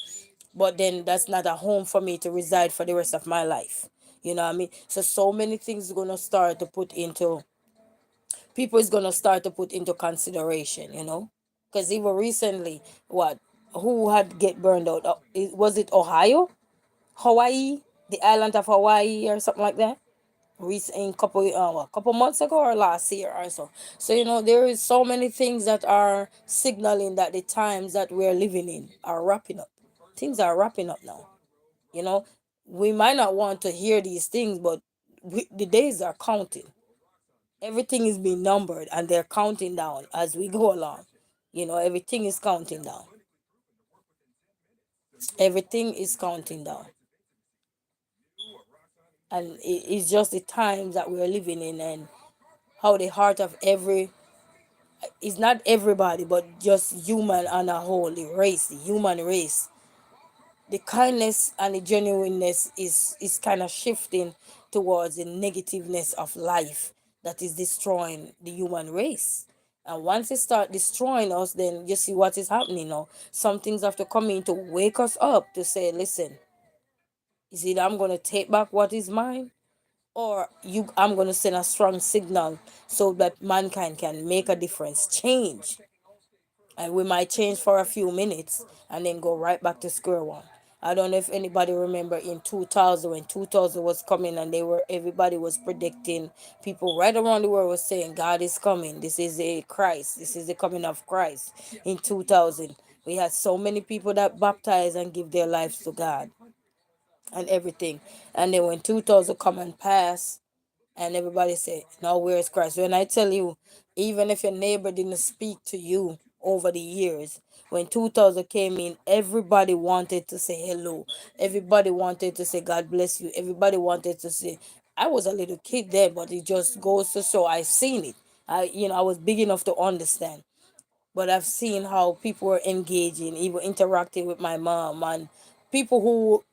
but then that's not a home for me to reside for the rest of my life. You know what I mean? So many things gonna start to put into people is gonna start to put into consideration. Because even recently, what who had get burned out? Was it Ohio, Hawaii, the island of Hawaii, or something like that? Recent couple months ago or last year or so. So there is so many things that are signaling that the times that we're living in are wrapping up. Things are wrapping up now. You know, we might not want to hear these things, but the days are counting. Everything is being numbered and they're counting down as we go along. Everything is counting down. Everything is counting down. And it's just the times that we're living in, and how the heart of every it's not everybody, but just human on a whole, the human race, the kindness and the genuineness is kind of shifting towards the negativeness of life that is destroying the human race. And once it start destroying us, then you see what is happening now. Some things have to come in to wake us up to say, listen, is it I'm gonna take back what is mine, or I'm gonna send a strong signal so that mankind can make a difference, change. And we might change for a few minutes and then go right back to square one. I don't know if anybody remember in 2000, when 2000 was coming, and everybody was predicting, people right around the world was saying God is coming, this is a Christ, this is the coming of Christ. In 2000 we had so many people that baptized and give their lives to God and everything. And then when 2000 come and pass, and everybody say, now where's Christ? When I tell you, even if your neighbor didn't speak to you over the years, when 2000 came in, everybody wanted to say hello. Everybody wanted to say God bless you. Everybody wanted to say, I was a little kid then, but it just goes to show I've seen it. I was big enough to understand, but I've seen how people were engaging, even interacting with my mom, and people who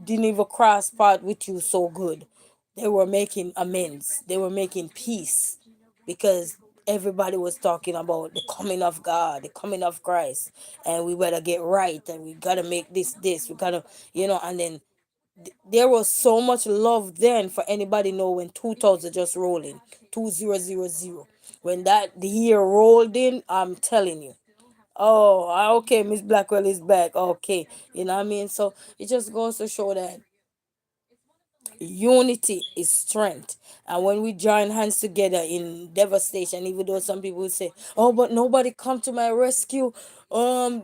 didn't even cross path with you so good. They were making amends. They were making peace because everybody was talking about the coming of God, the coming of Christ, and we better get right, and we gotta make this. We gotta, and then there was so much love then for anybody know when 2000 just rolling 2000 when that the year rolled in. I'm telling you, oh, okay, Miss Blackwell is back, okay, you know what I mean. So it just goes to show that unity is strength. And when we join hands together in devastation, even though some people would say, oh, but nobody come to my rescue,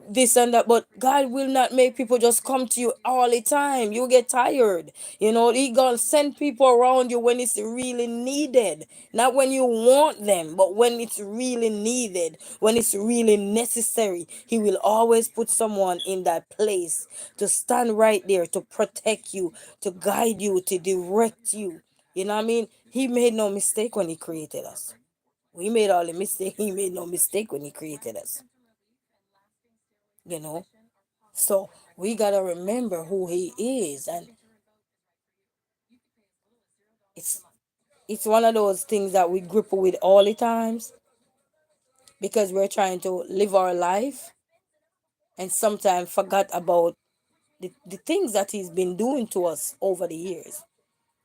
this and that, but God will not make people just come to you all the time. You get tired. He gonna send people around you when it's really needed, not when you want them, but when it's really needed, when it's really necessary. He will always put someone in that place to stand right there to protect you, to guide you, to direct you. You know what I mean? He made no mistake when he created us. We made all the mistake. He made no mistake when he created us. you know so we gotta remember who he is, and it's it's one of those things that we grapple with all the times, because we're trying to live our life and sometimes forgot about the things that he's been doing to us over the years.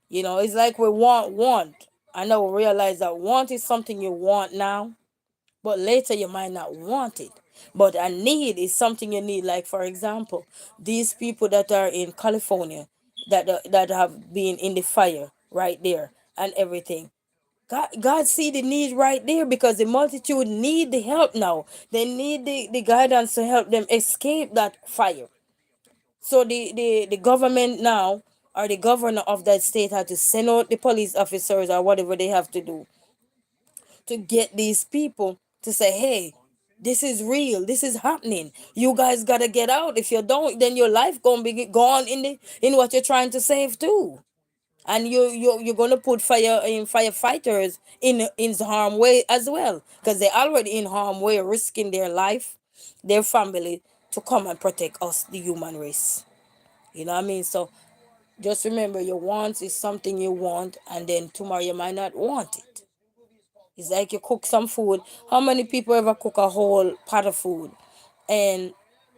It's like we want. I know we realize that want is something you want now, but later you might not want it. But a need is something you need. Like, for example, these people that are in California, that have been in the fire right there and everything. God see the need right there, because the multitude need the help now. They need the guidance to help them escape that fire. So the government now, or the governor of that state, had to send out the police officers or whatever they have to do to get these people to say, hey, this is real, this is happening, you guys gotta get out. If you don't, then your life gonna be gone in what you're trying to save too. And you're gonna put firefighters in harm way as well, because they're already in harm way, risking their life, their family, to come and protect us, the human race. You know what I mean? So just remember, your wants is something you want, and then tomorrow you might not want it. It's like you cook some food. How many people ever cook a whole pot of food, and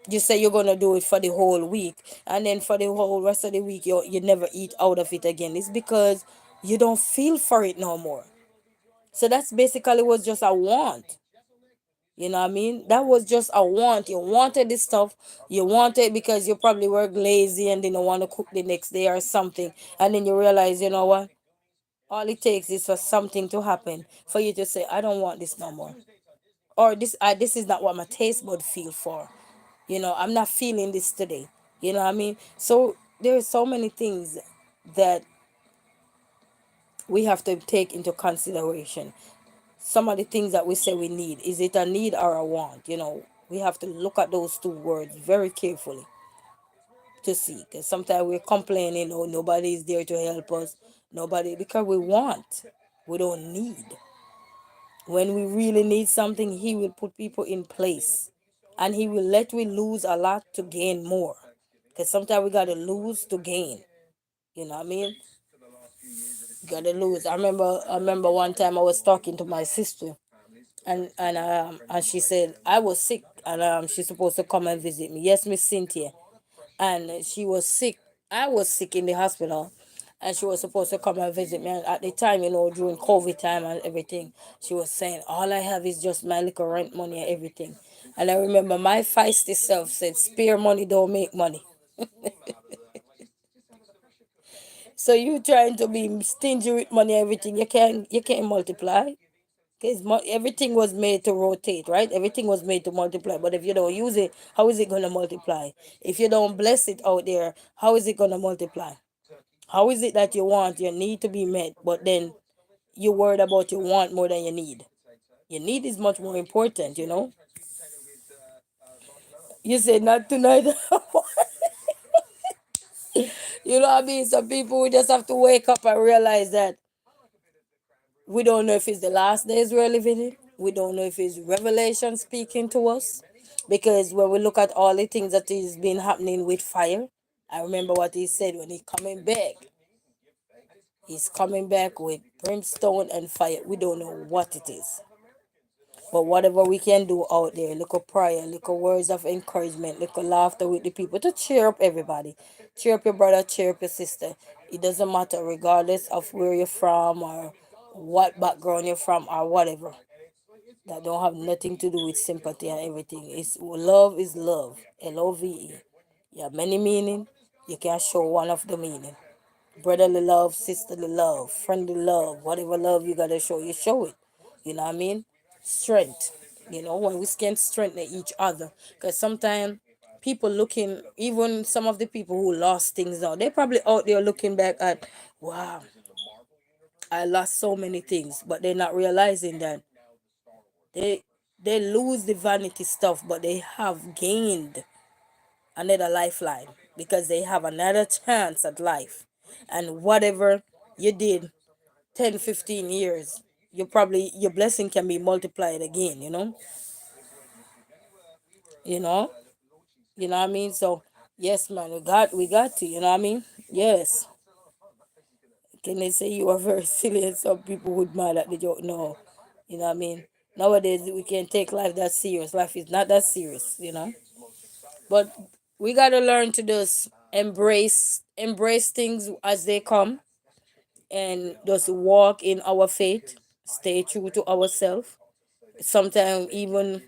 you say you're gonna do it for the whole week, and then for the whole rest of the week you never eat out of it again? It's because you don't feel for it no more. So that's basically was just a want. You know what I mean? That was just a want. You wanted this stuff. You wanted because you probably work lazy and didn't want to cook the next day or something. And then you realize, you know what? All it takes is for something to happen for you to say, I don't want this no more. Or this is not what my taste bud feel for. I'm not feeling this today. You know what I mean? So there are so many things that we have to take into consideration. Some of the things that we say we need, is it a need or a want? We have to look at those two words very carefully to see, because sometimes we're complaining, oh, nobody is there to help us. Nobody, because we want, we don't need. When we really need something, he will put people in place, and he will let we lose a lot to gain more, because sometimes we got to lose to gain. You know what I mean? Gotta lose. I remember one time I was talking to my sister, and she said I was sick, and she's supposed to come and visit me. Yes, Miss Cynthia. And she was sick. I was sick in the hospital, and she was supposed to come and visit me. And at the time, during COVID time and everything, she was saying, all I have is just my little rent money and everything. And I remember my feisty self said, spare money don't make money. So you trying to be stingy with money, everything, you can't multiply. Because everything was made to rotate, right? Everything was made to multiply. But if you don't use it, how is it going to multiply? If you don't bless it out there, how is it going to multiply? How is it that you want your need to be met, but then you're worried about your want more than your need? Your need is much more important. You say not tonight. You know what I mean? Some people we just have to wake up and realize that we don't know if it's the last days we're living in. We don't know if it's revelation speaking to us. Because when we look at all the things that is been happening with fire, I remember what he said when he coming back. He's coming back with brimstone and fire. We don't know what it is. But whatever we can do out there, little prayer, little words of encouragement, little laughter with the people to cheer up everybody. Cheer up your brother, cheer up your sister. It doesn't matter regardless of where you're from or what background you're from or whatever. That don't have nothing to do with sympathy and everything. It's love is love. Love. You have many meaning. You can show one of the meaning. Brotherly love, sisterly love, friendly love, whatever love you gotta show, you show it. You know what I mean? Strength. when we can strengthen each other. Because sometimes people looking, even some of the people who lost things now, they probably out there looking back at, wow, I lost so many things, but they're not realizing that they they lose the vanity stuff, but they have gained another lifeline because they have another chance at life. And whatever you did 10, 15 years, your blessing can be multiplied again, you know, what I mean? So yes, man, we got to, what I mean? Yes. Can they say you are very silly and some people would mad at the joke? No. You know what I mean? Nowadays we can take life that serious. Life is not that serious. But we gotta learn to just embrace things as they come and just walk in our faith, stay true to ourselves. Sometimes even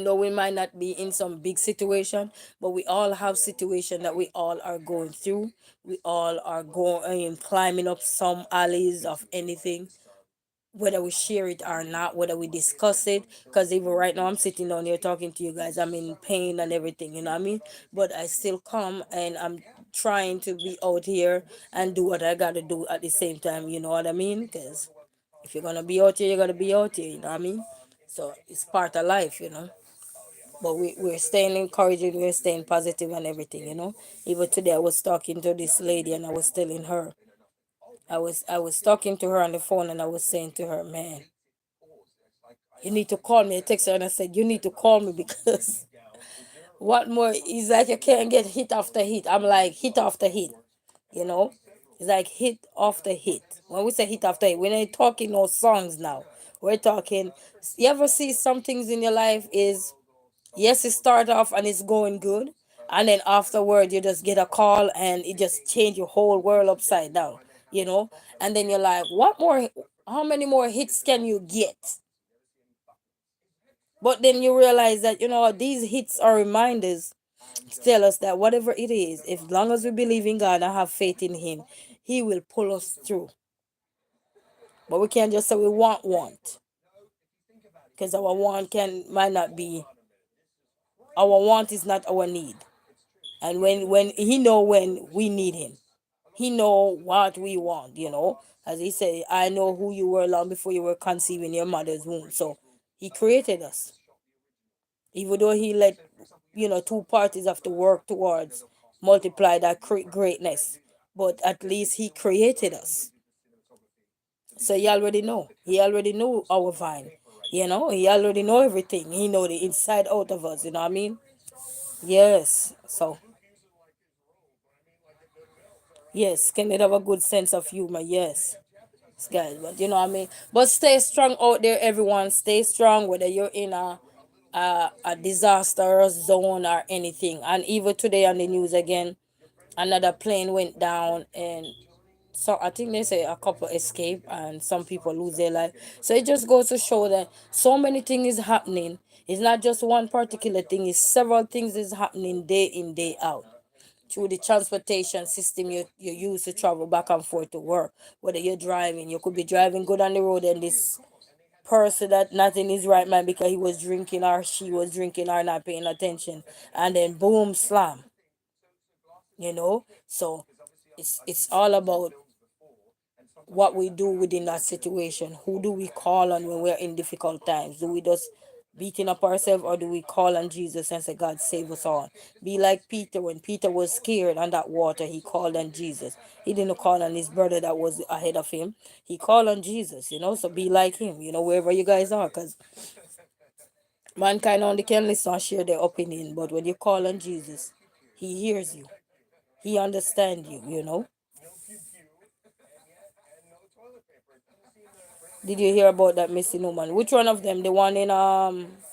though we might not be in some big situation, but we all have situation that we all are going through. We all are going climbing up some alleys of anything, whether we share it or not, whether we discuss it. Because even right now, I'm sitting down here talking to you guys. I'm in pain and everything, you know what I mean? But I still come and I'm trying to be out here and do what I gotta do at the same time, you know what I mean? Because if you're gonna be out here, you're gonna be out here, you know what I mean? So it's part of life. But we're staying encouraging, we're staying positive and everything. Even today, I was talking to this lady and I was telling her, I was talking to her on the phone and I was saying to her, man, you need to call me. I text her and I said, you need to call me because what more? It's like you can't get hit after hit. I'm like, hit after hit, you know? It's like hit after hit. When we say hit after hit, we're not talking no songs now. We're talking, you ever see some things in your life is, yes, it start off and it's going good. And then afterward, you just get a call and it just change your whole world upside down, you know? And then you're like, what more? How many more hits can you get? But then you realize that, these hits are reminders to tell us that whatever it is, if long as we believe in God and have faith in Him, He will pull us through. But we can't just say we want, because our want might not be, our want is not our need. And when He know when we need Him, He know what we want. As He said, I know who you were long before you were conceived in your mother's womb. So He created us. Even though He let two parties have to work towards multiply that greatness, but at least He created us. So He already know our vine. He already know everything. He know the inside out of us. You know what I mean? Yes. So yes, can it have a good sense of humor? Yes, guys. But you know what I mean. But stay strong out there, everyone. Stay strong, whether you're in a disaster zone or anything. And even today on the news again, another plane went down, and so I think they say a couple escape and some people lose their life. So it just goes to show that so many things is happening. It's not just one particular thing, it's several things is happening day in, day out. Through the transportation system you use to travel back and forth to work. Whether you're driving, you could be driving good on the road and this person that not in his right mind because he was drinking or she was drinking or not paying attention. And then boom, slam. So it's all about what we do within that situation. Who do we call on when we're in difficult times? Do we just beating up ourselves or do we call on Jesus and say, God, save us all? Be like Peter. When Peter was scared on that water, he called on Jesus. He didn't call on his brother that was ahead of him. He called on Jesus. So be like him, wherever you guys are, because mankind only can listen and share their opinion. But when you call on Jesus, he hears you. He understands you. Did you hear about that missing woman? Which one of them? The one in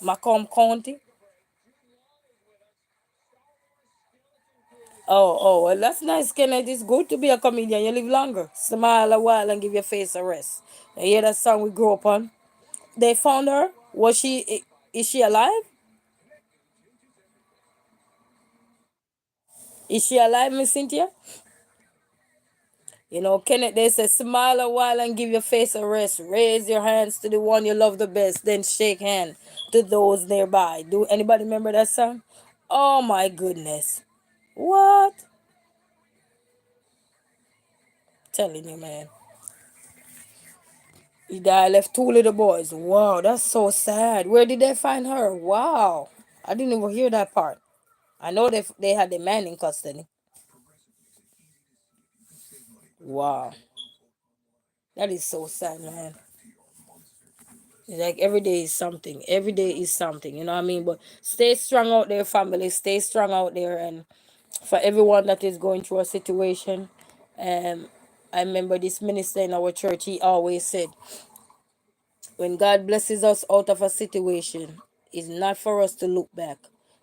Macomb County? Oh, well, that's nice, Kenneth. It's good to be a comedian. You live longer. Smile a while and give your face a rest. You hear that song we grew up on? They found her. Is she alive? Is she alive, Miss Cynthia? You know, Kenneth, they say, smile a while and give your face a rest. Raise your hands to the one you love the best. Then shake hand to those nearby. Do anybody remember that song? Oh my goodness. What? Telling you, man. He died, left two little boys. Wow, that's so sad. Where did they find her? Wow. I didn't even hear that part. I know they had the man in custody. Wow. That is so sad, man. It's like every day is something. Every day is something. You know what I mean? But stay strong out there, family. Stay strong out there. And for everyone that is going through a situation, um, I remember this minister in our church, he always said, when God blesses us out of a situation, it's not for us to look back,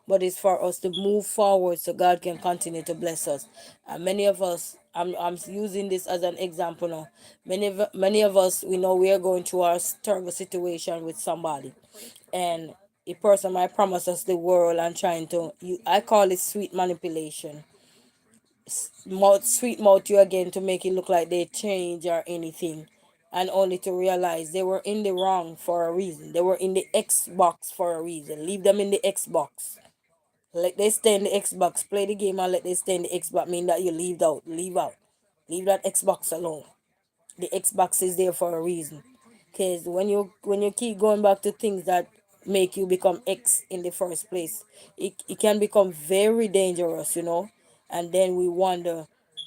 but it's for us to move forward so God can continue to bless us. And many of us, I'm using this as an example now. Many of us, we know we are going through a terrible situation with somebody, and a person might promise us the world and trying to, I call it sweet manipulation, sweet mouth you again to make it look like they change or anything, and only to realize they were in the wrong for a reason. They were in the Xbox for a reason. Leave them in the Xbox. Let they stay in the Xbox. Play the game and let they stay in the Xbox. Mean that you leave out. Leave out. Leave that Xbox alone. The Xbox is there for a reason. Because when you keep going back to things that make you become X in the first place, it can become very dangerous, And then we wonder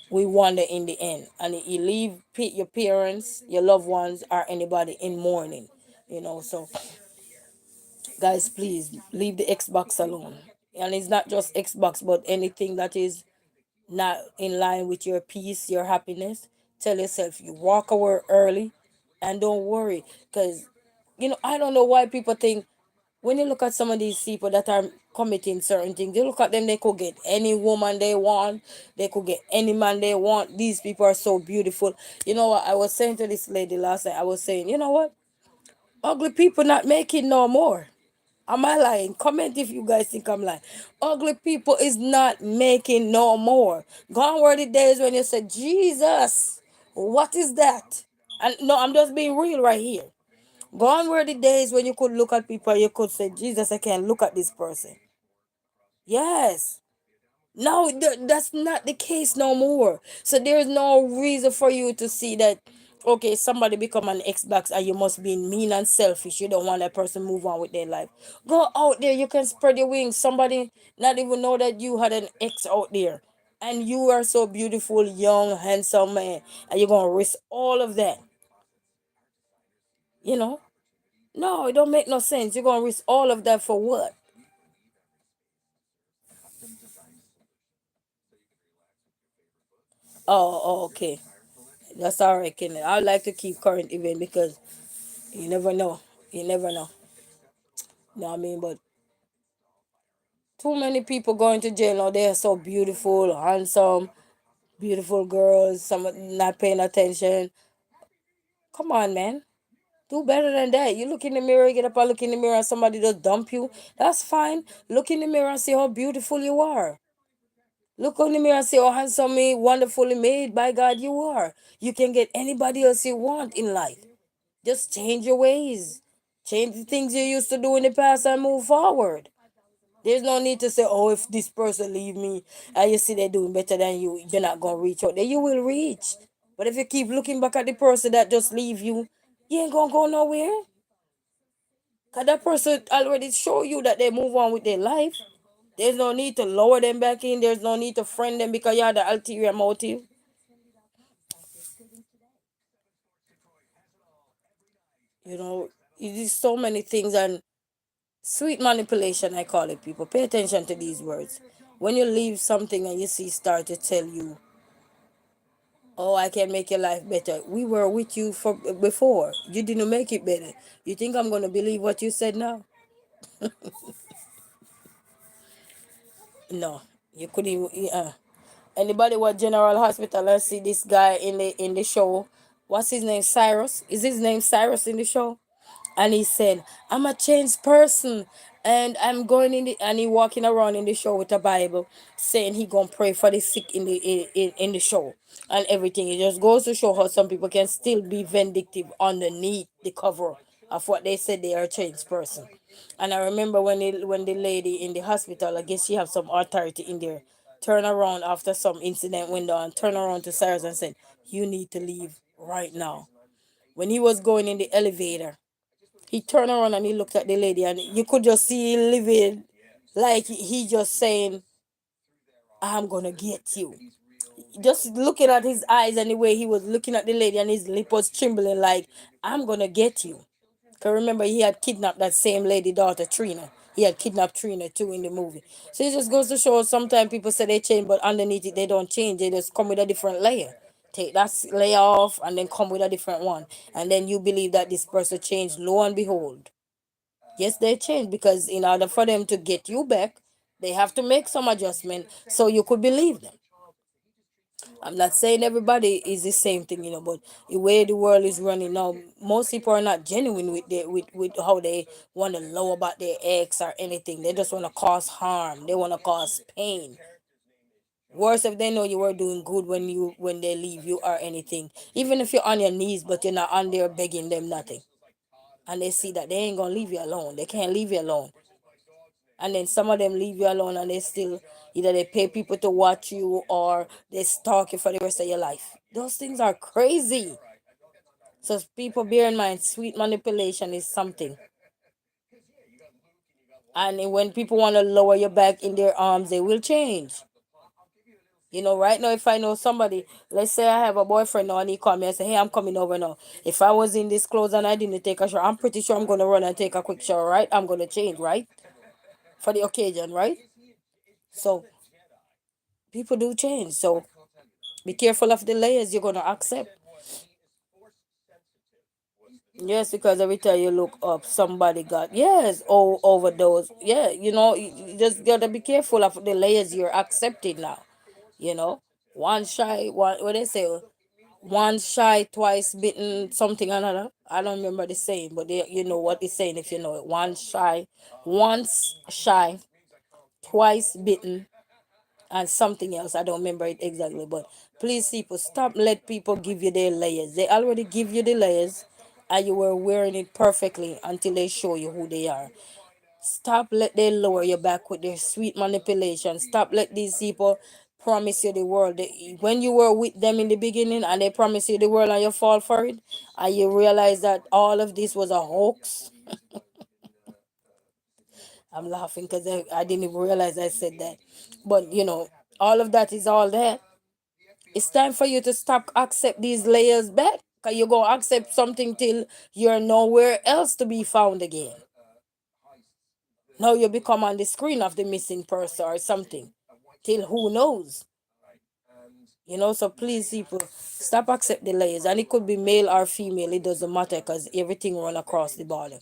in the end. And you leave your parents, your loved ones, or anybody in mourning, So guys, please leave the Xbox alone. And it's not just Xbox, but anything that is not in line with your peace, your happiness. Tell yourself you walk away early and don't worry. Because, I don't know why people think when you look at some of these people that are committing certain things, they look at them, they could get any woman they want, they could get any man they want. These people are so beautiful. You know what? I was saying to this lady last night, I was saying, you know what? Ugly people not making no more. Am I lying? Comment if you guys think I'm lying. Ugly people is not making no more. Gone were the days when you said, Jesus, what is that? And no, I'm just being real right here. Gone were the days when you could look at people and you could say, Jesus, I can't look at this person. Yes. No, that's not the case no more. So there's no reason for you to see that, okay, somebody become an Xbox and you must be mean and selfish. You don't want that person move on with their life. Go out there, you can spread your wings. Somebody not even know that you had an ex out there. And you are so beautiful, young, handsome man. And you're going to risk all of that. You know? No, it don't make no sense. You're going to risk all of that for what? Oh, okay. That's all right, Kenneth. I like to keep current event because you never know. You never know. Know what I mean? But too many people going to jail now. They are so beautiful, handsome, beautiful girls. Some not paying attention. Come on, man. Do better than that. You look in the mirror, get up and look in the mirror, and somebody just dump you. That's fine. Look in the mirror and see how beautiful you are. Look in the mirror and see how handsomely, wonderfully made by God you are. You can get anybody else you want in life. Just change your ways. Change the things you used to do in the past and move forward. There's no need to say, oh, if this person leave me and you see they're doing better than you, you're not going to reach out there. You will reach. But if you keep looking back at the person that just leave you, you ain't going to go nowhere. Because that person already show you that they move on with their life. There's no need to lower them back in. There's no need to friend them because you have the ulterior motive. It is so many things. And sweet manipulation, I call it, people. Pay attention to these words. When you leave something and you see start to tell you, oh, I can make your life better. We were with you for before. You didn't make it better. You think I'm gonna believe what you said now? No. You couldn't anybody was General Hospital and see this guy in the show. What's his name? Cyrus? Is his name Cyrus in the show? and he said, I'm a changed person, and I'm going in the, and he walking around in the show with a Bible, saying he gonna pray for the sick in the in the show and everything. It just goes to show how some people can still be vindictive underneath the cover of what they said they are a changed person. And I remember when the lady in the hospital, I guess she have some authority in there, turn around after some incident went on, turn around to Cyrus and said, you need to leave right now. When he was going in the elevator, he turned around and he looked at the lady, and you could just see living like he just saying, I'm gonna get you. Just looking at his eyes and the way he was looking at the lady, and his lip was trembling like, I'm gonna get you. Cause remember, he had kidnapped that same lady daughter, Trina. He had kidnapped Trina too in the movie. So it just goes to show, sometimes people say they change, but underneath it they don't change. They just come with a different layer. Take that layer off and then come with a different one. And then you believe that this person changed. Lo and behold, yes, they change, because in order for them to get you back, they have to make some adjustment so you could believe them. I'm not saying everybody is the same thing, but the way the world is running now, most people are not genuine with with how they want to lie about their ex or anything. They just want to cause harm. They want to cause pain. Worse if they know you were doing good when they leave you or anything. Even if you're on your knees, but you're not on there begging them nothing, and they see that they ain't gonna leave you alone. They can't leave you alone. And then some of them leave you alone, and they still, either they pay people to watch you or they stalk you for the rest of your life. Those things are crazy. So people, bear in mind, sweet manipulation is something. And when people want to lower you back in their arms, they will change. Right now, if I know somebody, let's say I have a boyfriend now and he call me and say, hey, I'm coming over now. If I was in this clothes and I didn't take a shower, I'm pretty sure I'm going to run and take a quick shower, right? I'm going to change, right? For the occasion, right? So people do change. So be careful of the layers you're going to accept. Yes, because every time you look up, somebody got, yes, overdose. Yeah, you just gotta be careful of the layers you're accepting now. You know, one shy, one what they say, one shy, twice bitten, something another. I don't remember the saying, but you know what it's saying if you know it. Once shy, twice bitten, and something else. I don't remember it exactly, but please, people, stop let people give you their layers. They already give you the layers, and you were wearing it perfectly until they show you who they are. Stop let they lower your back with their sweet manipulation. Stop let these people promise you the world. When you were with them in the beginning and they promise you the world and you fall for it, and you realize that all of this was a hoax. I'm laughing because I didn't even realize I said that. But all of that is all there. It's time for you to stop accept these layers back. Cause you're gonna accept something till you're nowhere else to be found again. Now you become on the screen of the missing person or something. Till who knows? So please, people, stop accept the layers. And it could be male or female, it doesn't matter, because everything run across the border.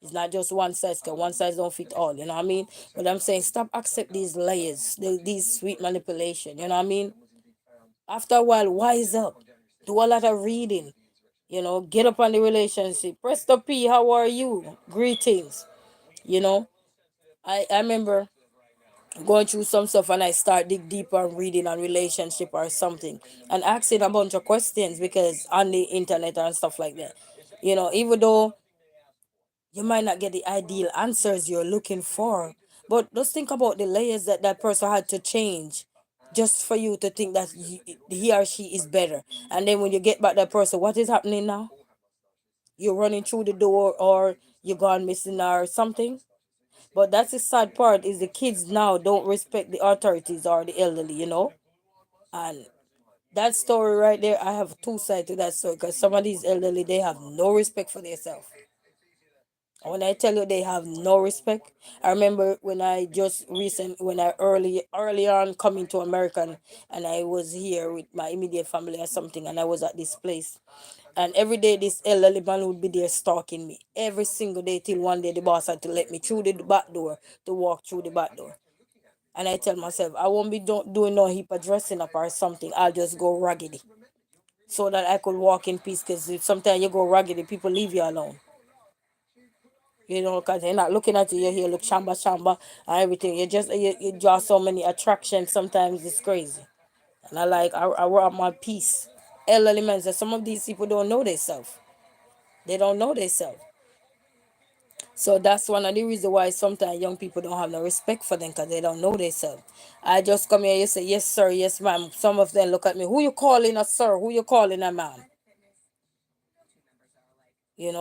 It's not just one size, because one size don't fit all, you know what I mean? But I'm saying stop accept these layers, these sweet manipulation, you know what I mean? After a while, wise up. Do a lot of reading. Get up on the relationship. Press the P, how are you? Greetings. You know, I remember going through some stuff and I start dig deeper and reading on relationship or something and asking a bunch of questions because on the internet and stuff like that. Even though you might not get the ideal answers you're looking for, but just think about the layers that that person had to change just for you to think that he or she is better. And then when you get back that person, what is happening now? You're running through the door or you're gone missing or something. But that's the sad part is the kids now don't respect the authorities or the elderly, And that story right there, I have two sides to that story because some of these elderly, they have no respect for themselves. And when I tell you they have no respect, I remember when when I early on coming to America, and I was here with my immediate family or something, and I was at this place. And every day this elderly man would be there stalking me. Every single day till one day the boss had to let me through the back door to walk through the back door. And I tell myself, I won't be doing no heap of dressing up or something. I'll just go raggedy so that I could walk in peace. Because sometimes you go raggedy, people leave you alone. Because they're not looking at you. You hear look shamba shamba and everything. You draw so many attractions. Sometimes it's crazy. And I want my peace. Elderly men say some of these people don't know themselves. They don't know themselves. So that's one of the reasons why sometimes young people don't have no respect for them because they don't know themselves. I just come here, you say, yes, sir, yes, ma'am. Some of them look at me, who you calling a sir? Who you calling a ma'am?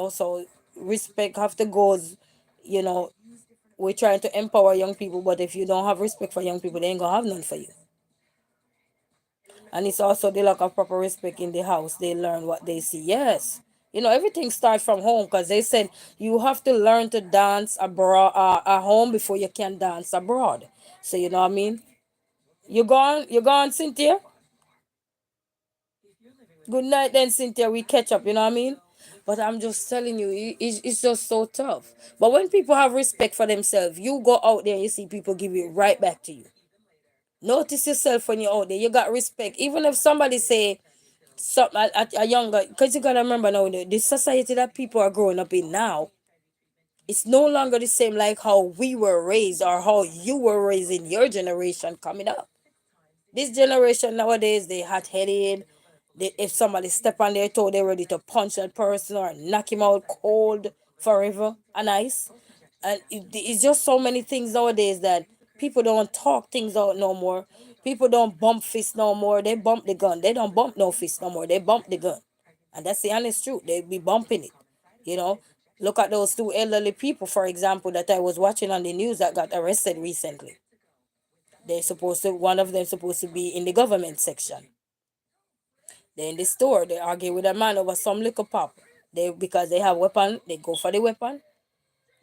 So respect have to go, you know, we're trying to empower young people, but if you don't have respect for young people, they ain't gonna have none for you. And it's also the lack of proper respect in the house. They learn what they see. Yes. Everything starts from home because they said you have to learn to dance abroad at home before you can dance abroad. So you know what I mean? You gone, Cynthia? Good night then, Cynthia. We catch up, you know what I mean? But I'm just telling you, it's just so tough. But when people have respect for themselves, you go out there and you see people give it right back to you. Notice yourself when you're out there. You got respect. Even if somebody say something at a younger, because you gotta remember now, the society that people are growing up in now, it's no longer the same like how we were raised or how you were raised in your generation coming up. This generation nowadays, they hot headed. If somebody step on their toe, they're ready to punch that person or knock him out cold forever and ice. And it's just so many things nowadays that people don't talk things out no more. People don't bump fists no more. They bump the gun. They don't bump no fist no more. They bump the gun. And that's the honest truth. They be bumping it. You know, Look at those two elderly people, for example, that I was watching on the news that got arrested recently. One of them supposed to be in the government section. They're in the store. They argue with a man over some liquor pop. Because they have weapon, they go for the weapon.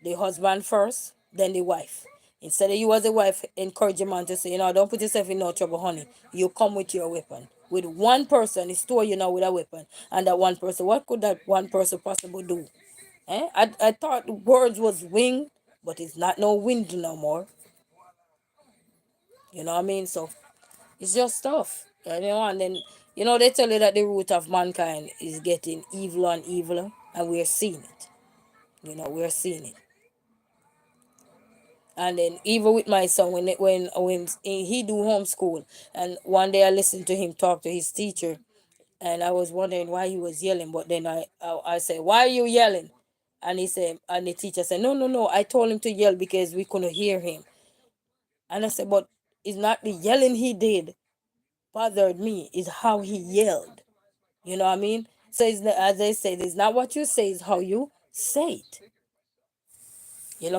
The husband first, then the wife. Instead of you as a wife encourage your man to say, don't put yourself in no trouble, honey. You come with your weapon. With one person, the store with a weapon. And that one person, what could that one person possibly do? I thought words was wing, but it's not no wind no more. You know what I mean? So it's just stuff. And then they tell you that the root of mankind is getting evil and eviler, and we're seeing it. We're seeing it. And then even with my son, when he do homeschool, and one day I listened to him talk to his teacher, and I was wondering why he was yelling. But then I said, "Why are you yelling?" And the teacher said, "No, no, no. I told him to yell because we couldn't hear him." And I said, "But it's not the yelling he did bothered me. It's how he yelled. You know what I mean?" So as they say, it's not what you say, it's how you say it.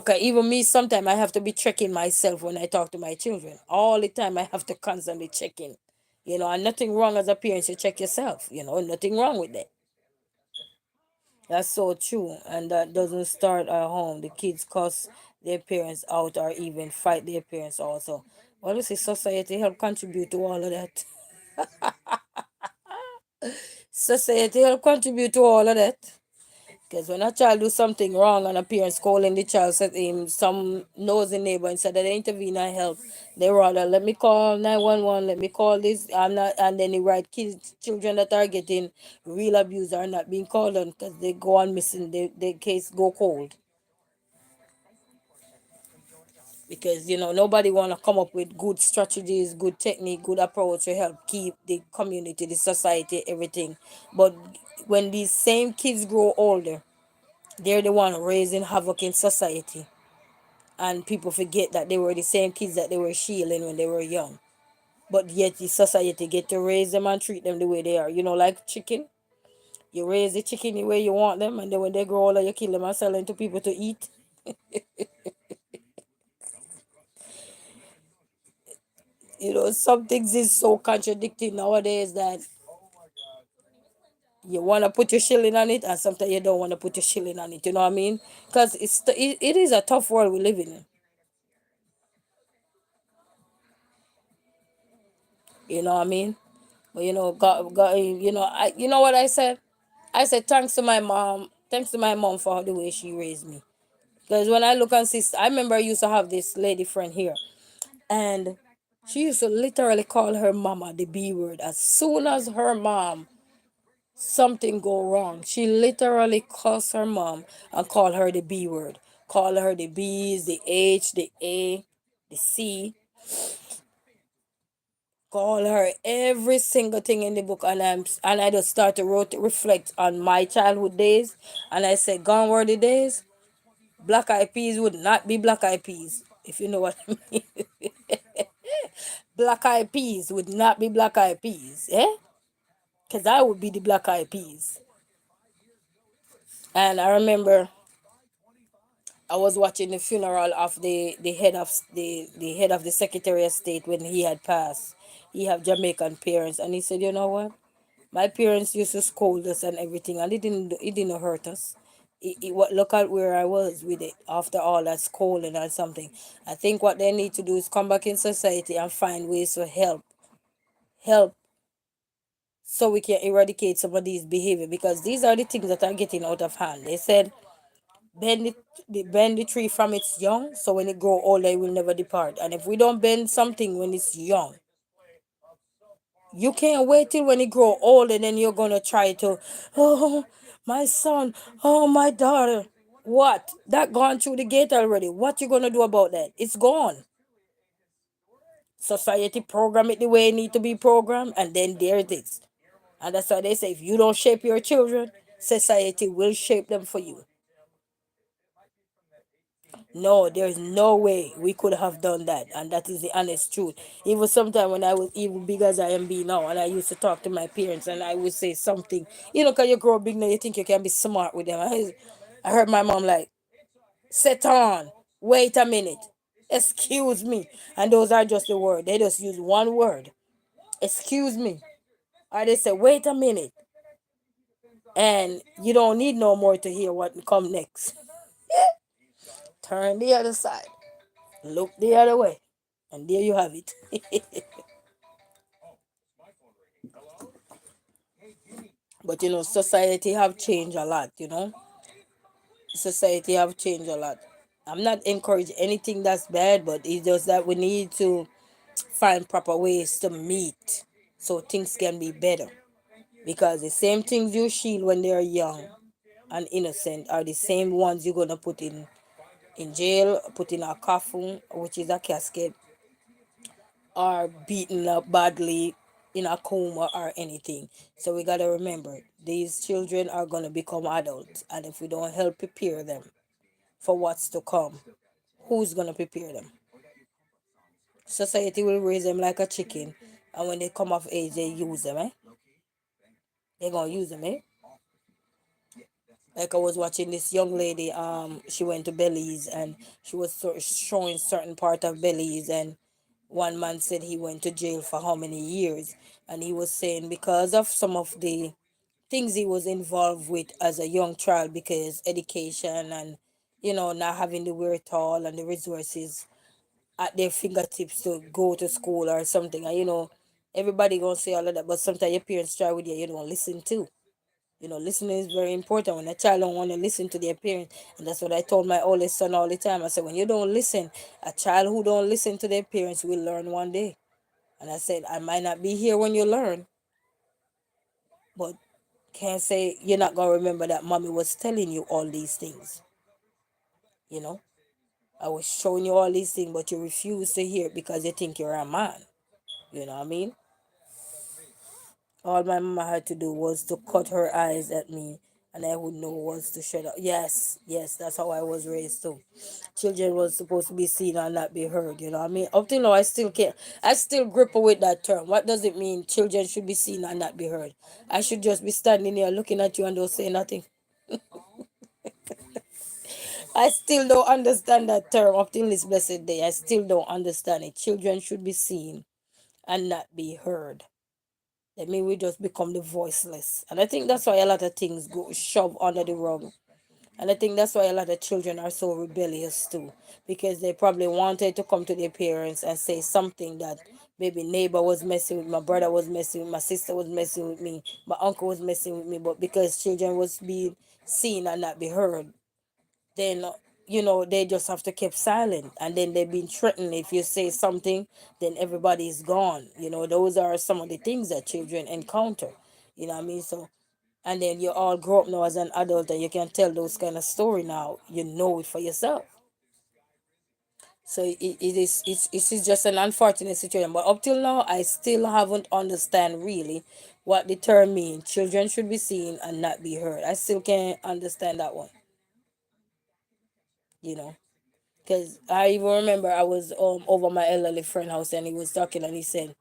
'Cause even me, sometimes I have to be checking myself when I talk to my children. All the time, I have to constantly checking. And nothing wrong as a parent to check yourself. Nothing wrong with that. That's so true. And that doesn't start at home. The kids cuss their parents out or even fight their parents also. Well, you see, society help contribute to all of that. Society help contribute to all of that. Because when a child do something wrong and a parent scolding the child, said him some nosy neighbor instead of they intervene and help, they rather let me call 911, let me call this. I'm not, and then the right kids, children that are getting real abuse are not being called on because they go on missing. The case go cold because nobody want to come up with good strategies, good technique, good approach to help keep the community, the society, everything. But when these same kids grow older, they're the one raising havoc in society. And people forget that they were the same kids that they were shielding when they were young. But yet the society get to raise them and treat them the way they are. Like chicken. You raise the chicken the way you want them, and then when they grow older, you kill them and sell them to people to eat. Some things is so contradicting nowadays that you want to put your shilling on it, and sometimes you don't want to put your shilling on it. You know what I mean? Because it is a tough world we live in. You know what I mean? But God, you know what I said? I said thanks to my mom. Thanks to my mom for the way she raised me. Because when I look and see, I remember I used to have this lady friend here, and she used to literally call her mama the B word. As soon as her mom something go wrong, she literally calls her mom and call her the B word. call her the B's, the H, the A, the C. Call her every single thing in the book, and I just start to reflect on my childhood days, and I said, gone were the days. Black eyed peas would not be black eyed peas, if you know what I mean. Black eyed peas would not be black eyed peas, eh? Because I would be the black eyed peas. And I remember I was watching the funeral of the head of the head of the Secretary of State when he had passed. He have Jamaican parents, and he said, you know what? My parents used to scold us and everything, and it didn't hurt us. Look at where I was with it after all that scolding and something. I think what they need to do is come back in society and find ways to help, so we can eradicate some of these behavior, because these are the things that are getting out of hand. They said bend the tree from its young, so when it grow older it will never depart. And if we don't bend something when it's young, you can't wait till when it grow old and then you're gonna try to, oh my son, oh my daughter. What? That gone through the gate already. What you gonna do about that? It's gone. Society program it the way it need to be programmed, and then there it is. And that's why they say if you don't shape your children, society will shape them for you. No, there's no way we could have done that, and that is the honest truth. Even sometimes when I was even big as I am being now, and I used to talk to my parents, and I would say something, because you grow big now, you think you can be smart with them. I heard my mom like, "Sit on, wait a minute, excuse me," and those are just the word. They just use one word, "Excuse me," or they say, "Wait a minute," and you don't need no more to hear what come next. Turn the other side, look the other way, and there you have it. But society have changed a lot. Society have changed a lot. I'm not encouraging anything that's bad, but it's just that we need to find proper ways to meet so things can be better. Because the same things you shield when they're young and innocent are the same ones you're gonna put in jail, put in a coffin, which is a casket, or beaten up badly in a coma or anything. So we gotta remember these children are gonna become adults, and if we don't help prepare them for what's to come, who's gonna prepare them? Society will raise them like a chicken, and when they come of age, they use them. They're gonna use them. Like I was watching this young lady. She went to Belize, and she was showing certain part of Belize, and one man said he went to jail for how many years, and he was saying because of some of the things he was involved with as a young child, because education and not having the wherewithal and the resources at their fingertips to go to school or something. And everybody gonna say all of that, but sometimes your parents try with you, you don't listen to. Listening is very important. When a child don't want to listen to their parents, and that's what I told my oldest son all the time. I said, when you don't listen, a child who don't listen to their parents will learn one day. And I said, I might not be here when you learn, but can't say you're not gonna remember that mommy was telling you all these things. You know, I was showing you all these things, but you refuse to hear it because you think you're a man. You know what I mean? All my mama had to do was to cut her eyes at me, and I would know was to shut up. Yes, yes, that's how I was raised too. Children was supposed to be seen and not be heard. You know what I mean? Up till now, I still can't. I still grapple with that term. What does it mean? Children should be seen and not be heard. I should just be standing here looking at you and don't say nothing. I still don't understand that term up till this blessed day. I still don't understand it. Children should be seen and not be heard. That mean we just become the voiceless. And I think that's why a lot of things go shoved under the rug. And I think that's why a lot of children are so rebellious too. Because they probably wanted to come to their parents and say something that maybe neighbor was messing with, my brother was messing with, my sister was messing with me, my uncle was messing with me. But because children was being seen and not be heard, then they just have to keep silent, and then they've been threatened. If you say something, then everybody's gone. Those are some of the things that children encounter. You know what I mean? So And then you all grow up now as an adult and you can tell those kind of story now. You know it for yourself. So it is just an unfortunate situation. But up till now, I still haven't understand really what the term means. Children should be seen and not be heard. I still can't understand that one. You know, because I even remember I was over my elderly friend house and he was talking and he said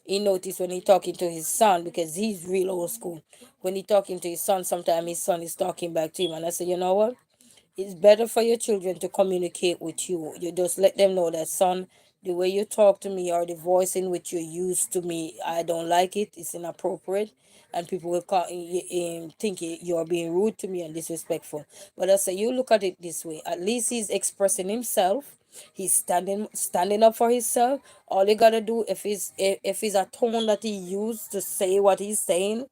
he noticed when he talking to his son because he's real old school. When he talking to his son, sometimes his son is talking back to him, and I said, you know what? It's better for your children to communicate with you. You just let them know that, son, the way you talk to me or the voice in which you use to me, I don't like it. It's inappropriate. And people will think you're being rude to me and disrespectful. But I say, you look at it this way. At least he's expressing himself. He's standing up for himself. All you gotta do, if it's a tone that he used to say what he's saying,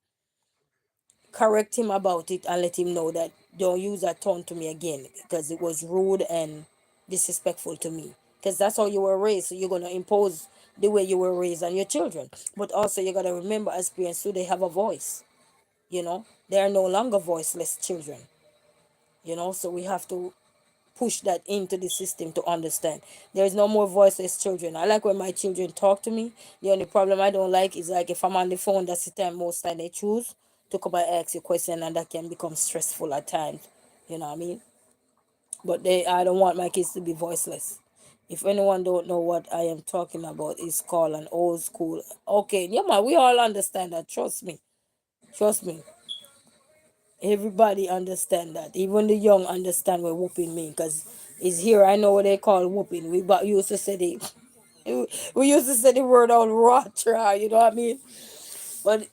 correct him about it and let him know that don't use that tone to me again because it was rude and disrespectful to me, because that's how you were raised, so you're going to impose the way you were raised on your children. But also you got to remember, as parents too, they have a voice. They are no longer voiceless children. So we have to push that into the system to understand there's no more voiceless children. I like when my children talk to me. The only problem I don't like is like if I'm on the phone, that's the time most time they choose to come and ask you question, and that can become stressful at times. You know what I mean? But I don't want my kids to be voiceless. If anyone don't know what I am talking about, it's called an old school. Okay, yeah, man, we all understand that. Trust me. Everybody understand that. Even the young understand what whooping mean, because it's here. I know what they call whooping. Used to say we used to say the word on ratra. You know what I mean? But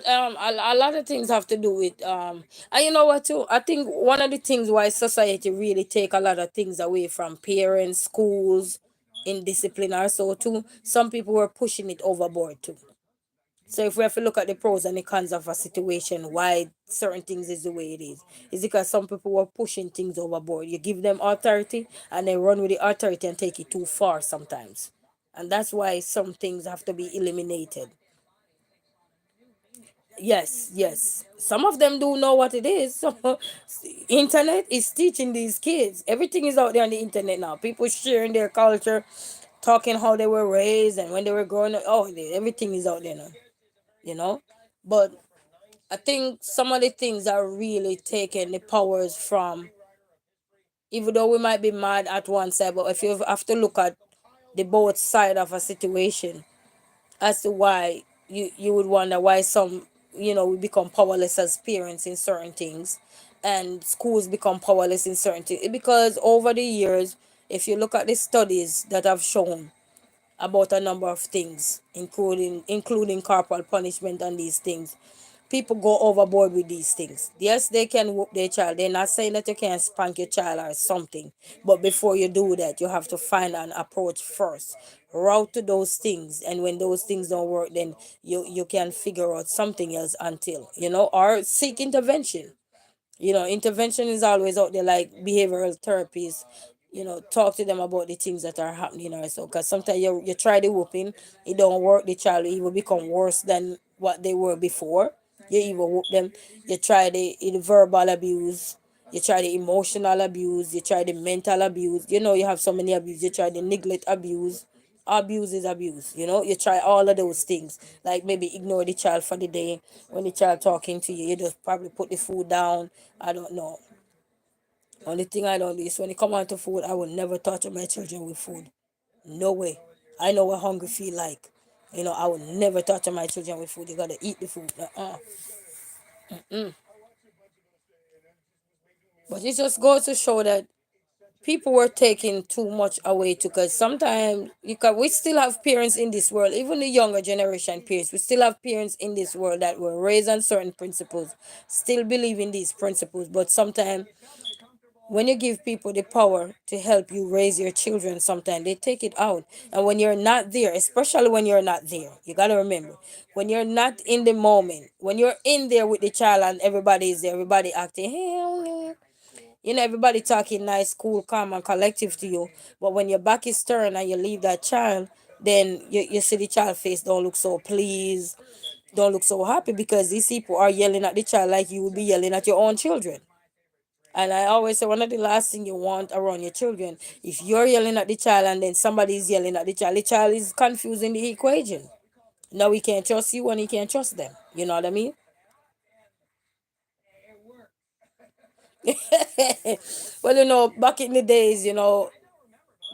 a lot of things have to do with and you know what too. I think one of the things why society really take a lot of things away from parents, schools, in discipline also too. Some people were pushing it overboard too. So if we have to look at the pros and the cons of a situation, why certain things is the way it is because some people were pushing things overboard. You give them authority and they run with the authority and take it too far sometimes. And that's why some things have to be eliminated. Yes, yes. Some of them do know what it is. So internet is teaching these kids. Everything is out there on the internet now. People sharing their culture, talking how they were raised and when they were growing up. Oh, everything is out there now. You know? But I think some of the things are really taking the powers from, even though we might be mad at one side, but if you have to look at the both side of a situation as to why you would wonder why some, we become powerless as parents in certain things, and schools become powerless in certain things, because over the years, if you look at the studies that have shown about a number of things, including corporal punishment and these things. People go overboard with these things. Yes, they can whoop their child. They're not saying that you can't spank your child or something. But before you do that, you have to find an approach first. Route to those things. And when those things don't work, then you can figure out something else until, or seek intervention. Intervention is always out there, like behavioral therapies. Talk to them about the things that are happening also, because sometimes you try the whooping, it don't work, the child will even become worse than what they were before. You even whoop them. You try the verbal abuse, you try the emotional abuse, you try the mental abuse. You have so many abuse. You try the neglect abuse. Abuse is abuse. You try all of those things, like maybe ignore the child for the day. When the child talking to you, you just probably put the food down. I don't know. Only thing I don't do is when it come on to food, I will never torture my children with food. No way. I know what hungry feel like. I will never torture my children with food. You gotta eat the food. But it just goes to show that people were taking too much away too, because sometimes we still have parents in this world, even the younger generation parents, we still have parents in this world that were raised on certain principles, still believe in these principles. But sometimes when you give people the power to help you raise your children, sometimes they take it out. And when you're not there, especially when you're not there, you got to remember, when you're not in the moment, when you're in there with the child and everybody is there, everybody acting, hey, everybody talking nice, cool, calm, and collective to you. But when your back is turned and you leave that child, then you see the child face don't look so pleased. don't look so happy because these people are yelling at the child like you would be yelling at your own children. And I always say one of the last thing you want around your children, if you're yelling at the child and then somebody's yelling at the child is confusing the equation. Now he can't trust you and he can't trust them. You know what I mean? Well, back in the days,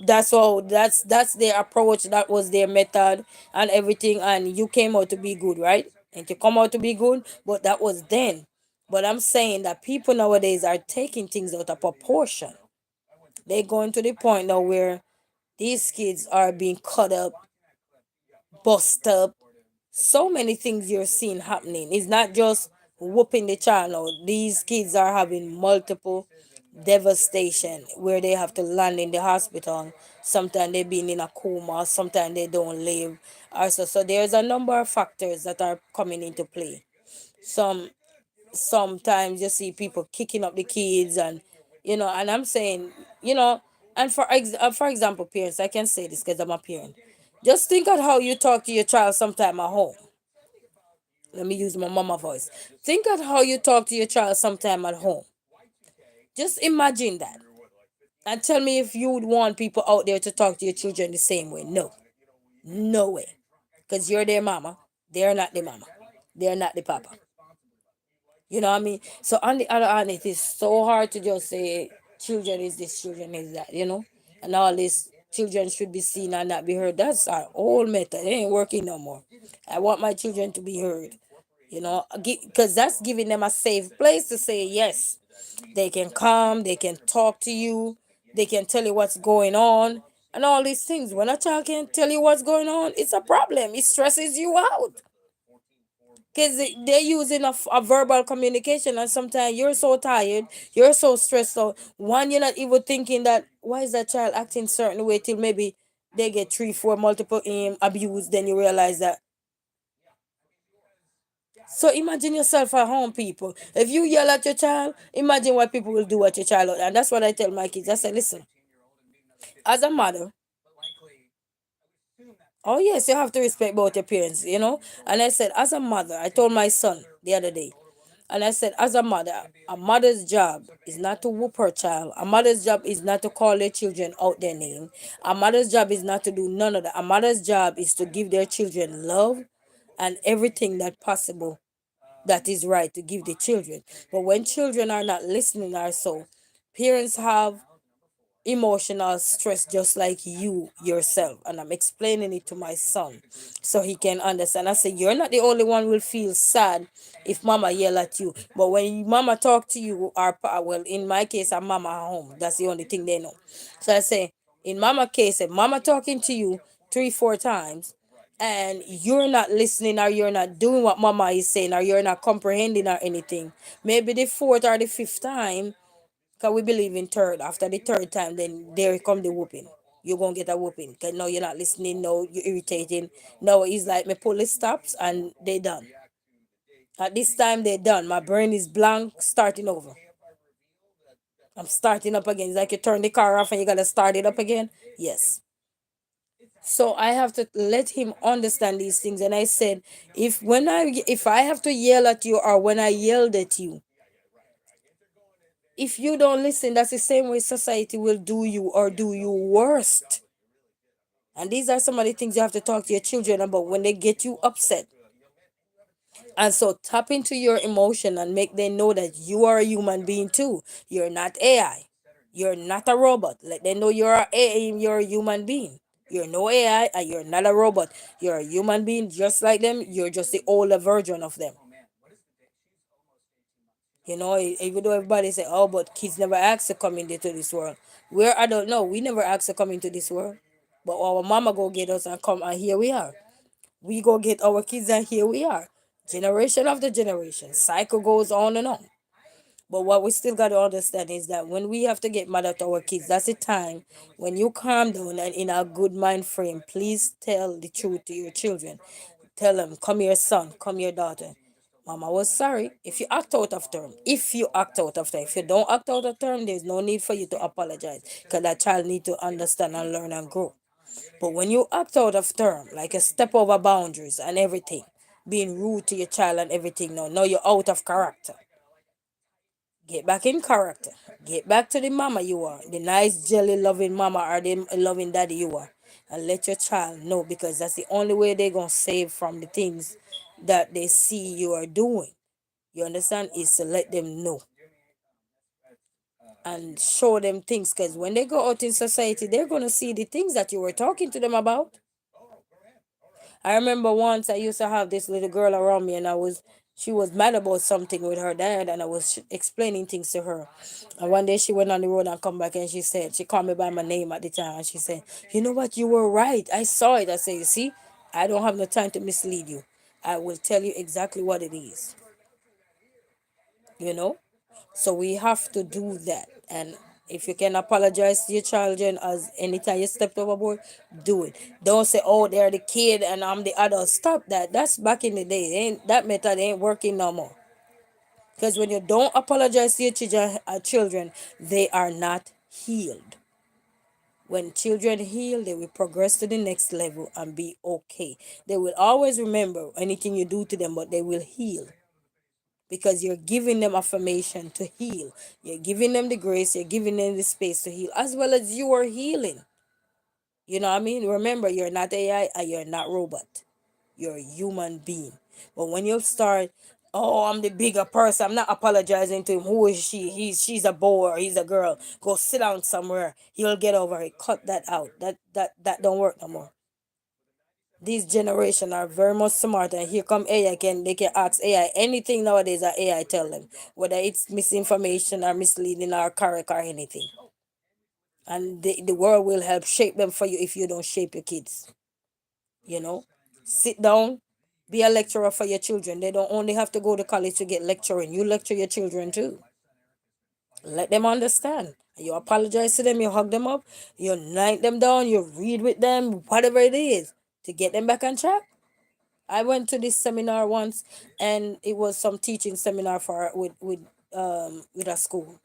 that's their approach, that was their method and everything, and you came out to be good, right? And you come out to be good, but that was then. But I'm saying that people nowadays are taking things out of proportion. They're going to the point now where these kids are being cut up, bust up, so many things you're seeing happening. It's not just whooping the child now. These kids are having multiple devastation where they have to land in the hospital. Sometimes they've been in a coma, sometimes they don't live. So there's a number of factors that are coming into play. Some Sometimes you see people kicking up the kids, and I'm saying, you know and for example, parents, I can say this because I'm a parent. Just think of how you talk to your child sometime at home. Let me use my mama voice. Think of how you talk to your child sometime at home. Just imagine that. And tell me if you would want people out there to talk to your children the same way. No. No way. Because you're their mama. They're not the mama. They're not the papa. You know what I mean? So on the other hand, it is so hard to just say children is this, children is that. And all this children should be seen and not be heard. That's our old method. It ain't working no more. I want my children to be heard. Because that's giving them a safe place to say yes. They can come, they can talk to you, they can tell you what's going on, and all these things. When a child can't tell you what's going on, it's a problem. It stresses you out because they're using a verbal communication, and sometimes you're so tired, you're so stressed out. One, you're not even thinking that why is that child acting certain way till maybe they get three, four multiple abuse. Then you realize that. So imagine yourself at home, people. If you yell at your child, imagine what people will do at your child. And that's what I tell my kids. I say, listen, as a mother, oh yes, you have to respect both your parents. And I said, as a mother, I told my son the other day, and I said, as a mother's job is not to whoop her child. A mother's job is not to call their children out their name. A mother's job is not to do none of that. A mother's job is to give their children love and everything that possible that is right to give the children. But when children are not listening or so, parents have emotional stress just like you yourself. And I'm explaining it to my son so he can understand. I say, you're not the only one will feel sad if mama yell at you. But when mama talk to you, well, in my case, I'm mama at home. That's the only thing they know. So I say, in mama case, if mama talking to you three, four times, and you're not listening or you're not doing what mama is saying or you're not comprehending or anything, maybe the fourth or the fifth time, because we believe in third. After the third time, then there come the whooping. You're going to get a whooping. Because now you're not listening. No, you're irritating. No, it's like my police stops and they done. At this time, they're done. My brain is blank, starting over. I'm starting up again. It's like you turn the car off and you got to start it up again. Yes. So I have to let him understand these things. And I said, if I have to yell at you or when I yelled at you, if you don't listen, that's the same way society will do you or do you worst. And these are some of the things you have to talk to your children about when they get you upset. And so tap into your emotion and make them know that you are a human being too. You're not AI. You're not a robot. Let them know you're a human being. You're no AI and you're not a robot. You're a human being just like them. You're just the older version of them. Even though everybody say, oh, but kids never asked to come into this world. We're adult. No, we never asked to come into this world. But our mama go get us and come, and here we are. We go get our kids, and here we are. Generation after generation. Cycle goes on and on. But what we still got to understand is that when we have to get mad at our kids, that's the time when you calm down and in a good mind frame, please tell the truth to your children. Tell them, come here, son, come here, daughter. Mama was sorry. If you act out of term, if you act out of term, if you don't act out of term, there's no need for you to apologize because that child need to understand and learn and grow. But when you act out of term, like a step over boundaries and everything, being rude to your child and everything. Now you're out of character. Get back in character. Get back to the mama you are, the nice jelly loving mama or the loving daddy you are, and let your child know, because that's the only way they're gonna save from the things that they see you are doing. You understand? Is to let them know and show them things, because when they go out in society, they're gonna see the things that you were talking to them about. I remember once I used to have this little girl around me, and she was mad about something with her dad, and I was explaining things to her. And one day she went on the road and come back, and she called me by my name at the time, and she said, "You know what? You were right. I saw it." I said, "You see, I don't have no time to mislead you. I will tell you exactly what it is." You know. So we have to do that. And if you can apologize to your children as anytime you stepped overboard, do it. Don't say, "Oh, they're the kid and I'm the adult." Stop that. That's back in the day. Ain't that method ain't working no more. Because when you don't apologize to your children, they are not healed. When children heal, they will progress to the next level and be okay. They will always remember anything you do to them, but they will heal, because you're giving them affirmation to heal. You're giving them the grace, you're giving them the space to heal, as well as you are healing. You know what I mean? Remember, you're not AI and you're not robot. You're a human being. But when you start, "Oh, I'm the bigger person, I'm not apologizing to him. Who is she? She's a boy or he's a girl. Go sit down somewhere. He'll get over it." Cut that out. That don't work no more. These generation are very much smart, and here come AI, they can ask AI anything nowadays that AI tell them, whether it's misinformation or misleading or correct or anything. And the world will help shape them for you if you don't shape your kids. You know? Sit down, be a lecturer for your children. They don't only have to go to college to get lecturing. You lecture your children too. Let them understand. You apologize to them, you hug them up, you knight them down, you read with them, whatever it is, to get them back on track. I went to this seminar once, and it was some teaching seminar for with a school.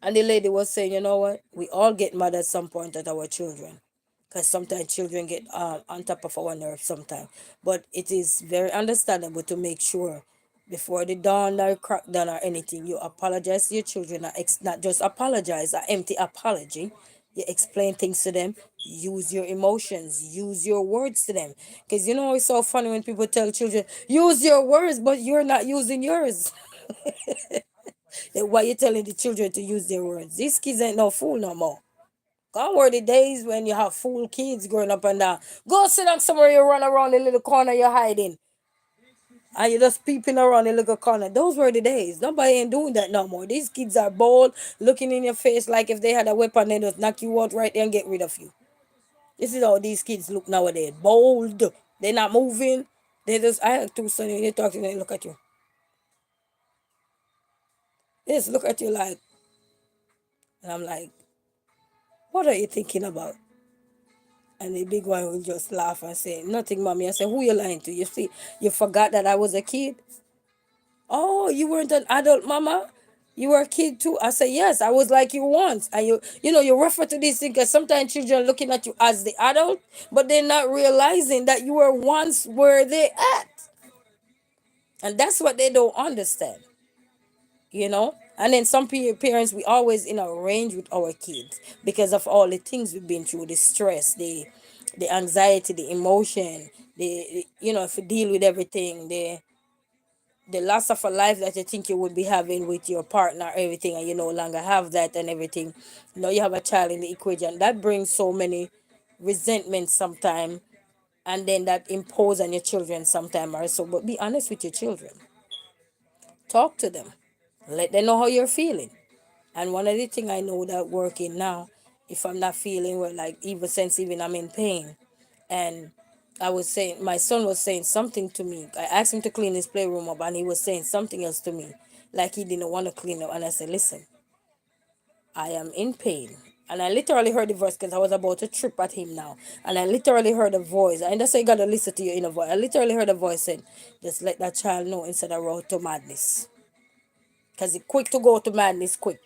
And the lady was saying, "You know what? We all get mad at some point at our children, because sometimes children get on top of our nerves sometimes. But it is very understandable to make sure before the dawn or crack down or anything, you apologize to your children. Not just apologize, an empty apology. You explain things to them. Use your emotions. Use your words to them. Because you know it's so funny when people tell children, "Use your words," but you're not using yours. Then why you telling the children to use their words? These kids ain't no fool no more. Gone were the days when you have fool kids growing up and down. Go sit down somewhere, you run around the little corner you're hiding. And you're just peeping around the little corner. Those were the days. Nobody ain't doing that no more. These kids are bold, looking in your face like if they had a weapon, they just knock you out right there and get rid of you. This is how these kids look nowadays. Bold. They're not moving. I have two sons, when you talk to them, they look at you. They just look at you like, and I'm like, "What are you thinking about?" And the big one will just laugh and say, "Nothing, mommy." I say, "Who you lying to? You see, you forgot that I was a kid? Oh, you weren't an adult, mama? You were a kid too." I say, "Yes, I was like you once." And you refer to these things because sometimes children are looking at you as the adult, but they're not realizing that you were once where they at. And that's what they don't understand. And then some parents, we always in a range with our kids because of all the things we've been through, the stress, the anxiety, the emotion, if you deal with everything, the loss of a life that you think you would be having with your partner, everything, and you no longer have that and everything. You have a child in the equation that brings so many resentments sometimes, and then that impose on your children sometime also. But be honest with your children. Talk to them. Let them know how you're feeling. And one of the things I know that working now, if I'm not feeling well, like even I'm in pain, and I was saying, my son was saying something to me. I asked him to clean his playroom up, and he was saying something else to me, like he didn't want to clean up. And I said, "Listen, I am in pain." And I literally heard the voice because I was about to trip at him now. And I literally heard a voice. And that's why you got to listen to your inner voice. I literally heard a voice saying, "Just let that child know instead of road to madness." Because it's quick to go to madness, quick.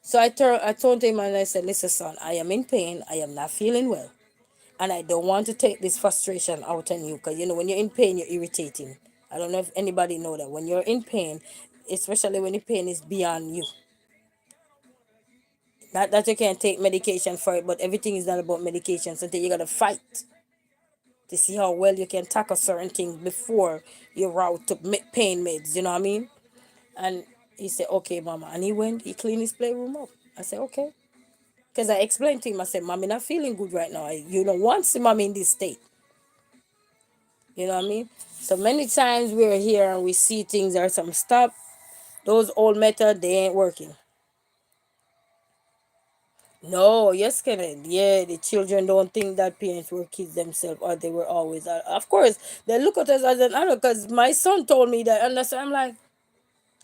So I told him and I said, "Listen, son, I am in pain. I am not feeling well. And I don't want to take this frustration out on you, because when you're in pain, you're irritating. I don't know if anybody know that when you're in pain, especially when the pain is beyond you. Not that you can't take medication for it, but everything is not about medication. Something you gotta fight to see how well you can tackle certain things before you route to pain meds. You know what I mean? And he said, "Okay, mama." And he cleaned his playroom up. I said, "Okay." Because I explained to him, I said, "Mommy not feeling good right now. You don't want to see mommy in this state." You know what I mean? So many times we're here and we see things or some stuff. Those old methods, they ain't working. No, yes, Kenneth. Yeah, the children don't think that parents were kids themselves, or they were always. Of course, they look at us as an adult, because my son told me that, and that's why I'm like,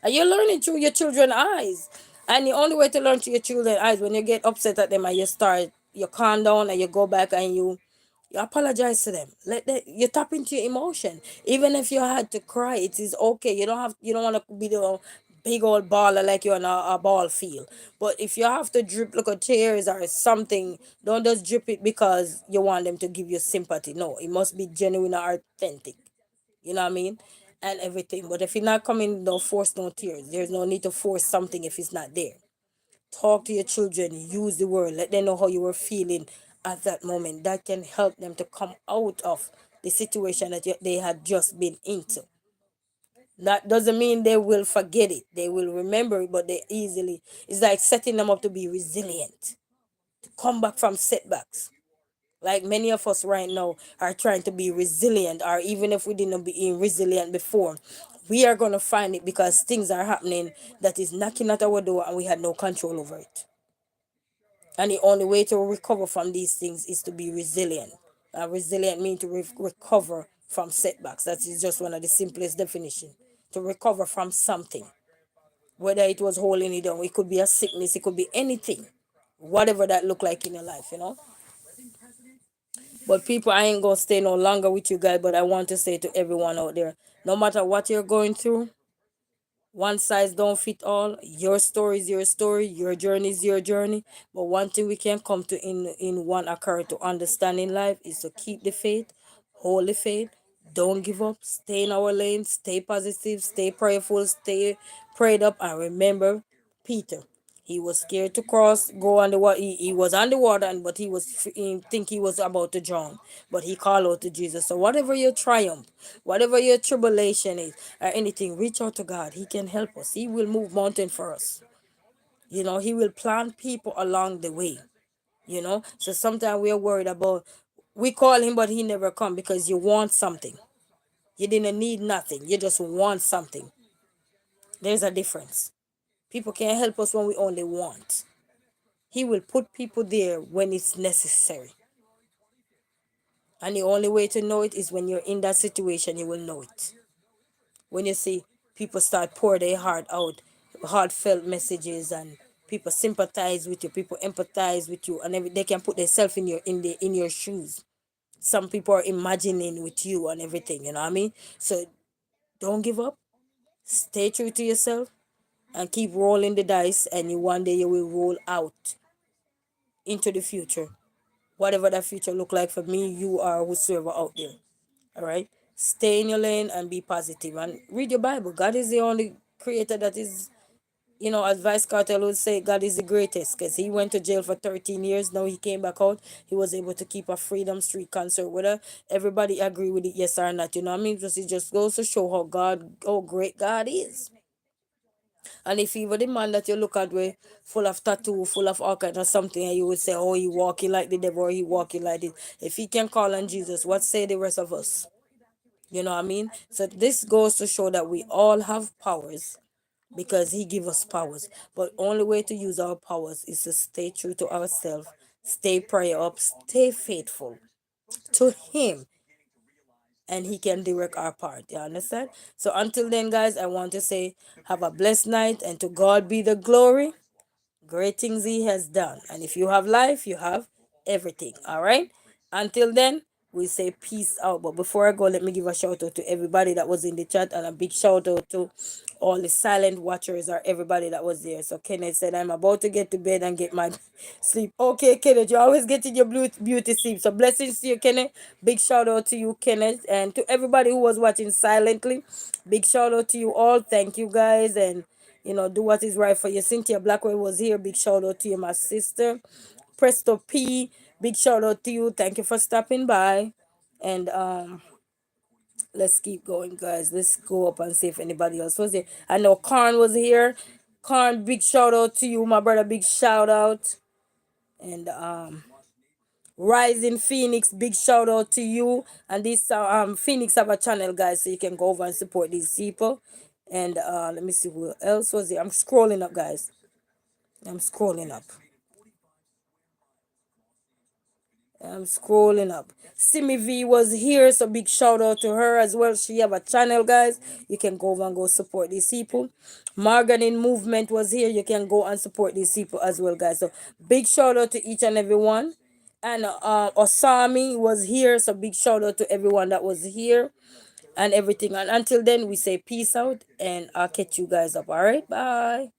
are you learning through your children's eyes? And the only way to learn through your children's eyes, when you get upset at them and you calm down and you go back and you apologize to them. You tap into your emotion. Even if you had to cry, it is okay. You don't want to be the big old baller like you're on a ball field. But if you have to drip like a tears or something, don't just drip it because you want them to give you sympathy. No, it must be genuine or authentic. You know what I mean? And everything. But if you're not coming, don't force no tears. There's no need to force something if it's not there. Talk to your children, use the word, let them know how you were feeling at that moment. That can help them to come out of the situation that they had just been into. That doesn't mean they will forget it. They will remember it, but it's like setting them up to be resilient, to come back from setbacks. Like many of us right now are trying to be resilient, or even if we didn't be resilient before, we are going to find it because things are happening that is knocking at our door and we had no control over it. And the only way to recover from these things is to be resilient. Resilient means to recover from setbacks. That is just one of the simplest definition. To recover from something, whether it was holding it down, it could be a sickness, it could be anything, whatever that look like in your life. But people, I ain't gonna stay no longer with you guys. But I want to say to everyone out there, no matter what you're going through, one size don't fit all. Your story is your story, your journey is your journey. But one thing we can come to in one accord to understand in life is to keep the faith, hold the faith, don't give up, stay in our lane, stay positive, stay prayerful, stay prayed up, and remember Peter. He was scared to go on the water. He was on the water, but he think he was about to drown. But he called out to Jesus. So whatever your triumph, whatever your tribulation is, or anything, reach out to God. He can help us. He will move mountain for us. He will plant people along the way. So sometimes we are worried about, we call him, but he never come because you want something. You didn't need nothing. You just want something. There's a difference. People can't help us when we only want. He will put people there when it's necessary. And the only way to know it is when you're in that situation, you will know it. When you see people start pour their heart out, heartfelt messages, and people sympathize with you, people empathize with you, and they can put themselves in your shoes. Some people are imagining with you and everything, you know what I mean? So don't give up. Stay true to yourself and keep rolling the dice, and one day you will roll out into the future. Whatever that future look like for me, you are whosoever out there. All right. Stay in your lane and be positive and read your Bible. God is the only creator that is, as Vice Cartel would say, God is the greatest, because he went to jail for 13 years. Now he came back out. He was able to keep a Freedom Street concert. Whether everybody agree with it, yes or not, you know what I mean? It just goes to show how great God is. And if even the man that you look at way full of tattoo, full of all kind of something, and you would say, oh, he walking like the devil, or he walking like this. If he can call on Jesus, what say the rest of us? You know what I mean? So this goes to show that we all have powers because he give us powers. But only way to use our powers is to stay true to ourselves, stay prayer up, stay faithful to him, and he can direct our part. You understand? So until then, guys, I want to say have a blessed night, and to God be the glory. Great things he has done. And if you have life, you have everything. All right? Until then, we say peace out. But before I go, let me give a shout out to everybody that was in the chat, and a big shout out to all the silent watchers or everybody that was there. So Kenneth said, I'm about to get to bed and get my sleep. Okay, Kenneth, you always getting your beauty sleep. So blessings to you, Kenneth. Big shout out to you, Kenneth, and to everybody who was watching silently. Big shout out to you all. Thank you guys, and do what is right for you. Cynthia Blackwell was here. Big shout out to you, my sister. Presto P, big shout out to you. Thank you for stopping by. And let's keep going, guys. Let's go up and see if anybody else was here. I know Karn was here. Karn, big shout out to you, my brother. Big shout out. And Rising Phoenix, big shout out to you. And this Phoenix have a channel, guys, so you can go over and support these people. And let me see who else was here. I'm scrolling up, guys. I'm scrolling up. I'm scrolling up. Simi V was here, so big shout out to her as well. She have a channel, guys. You can go over and go support these people. Morgan in Movement was here. You can go and support these people as well, guys. So big shout out to each and every one. And Osami was here, so big shout out to everyone that was here and everything. And until then, we say peace out, and I'll catch you guys up. All right, bye.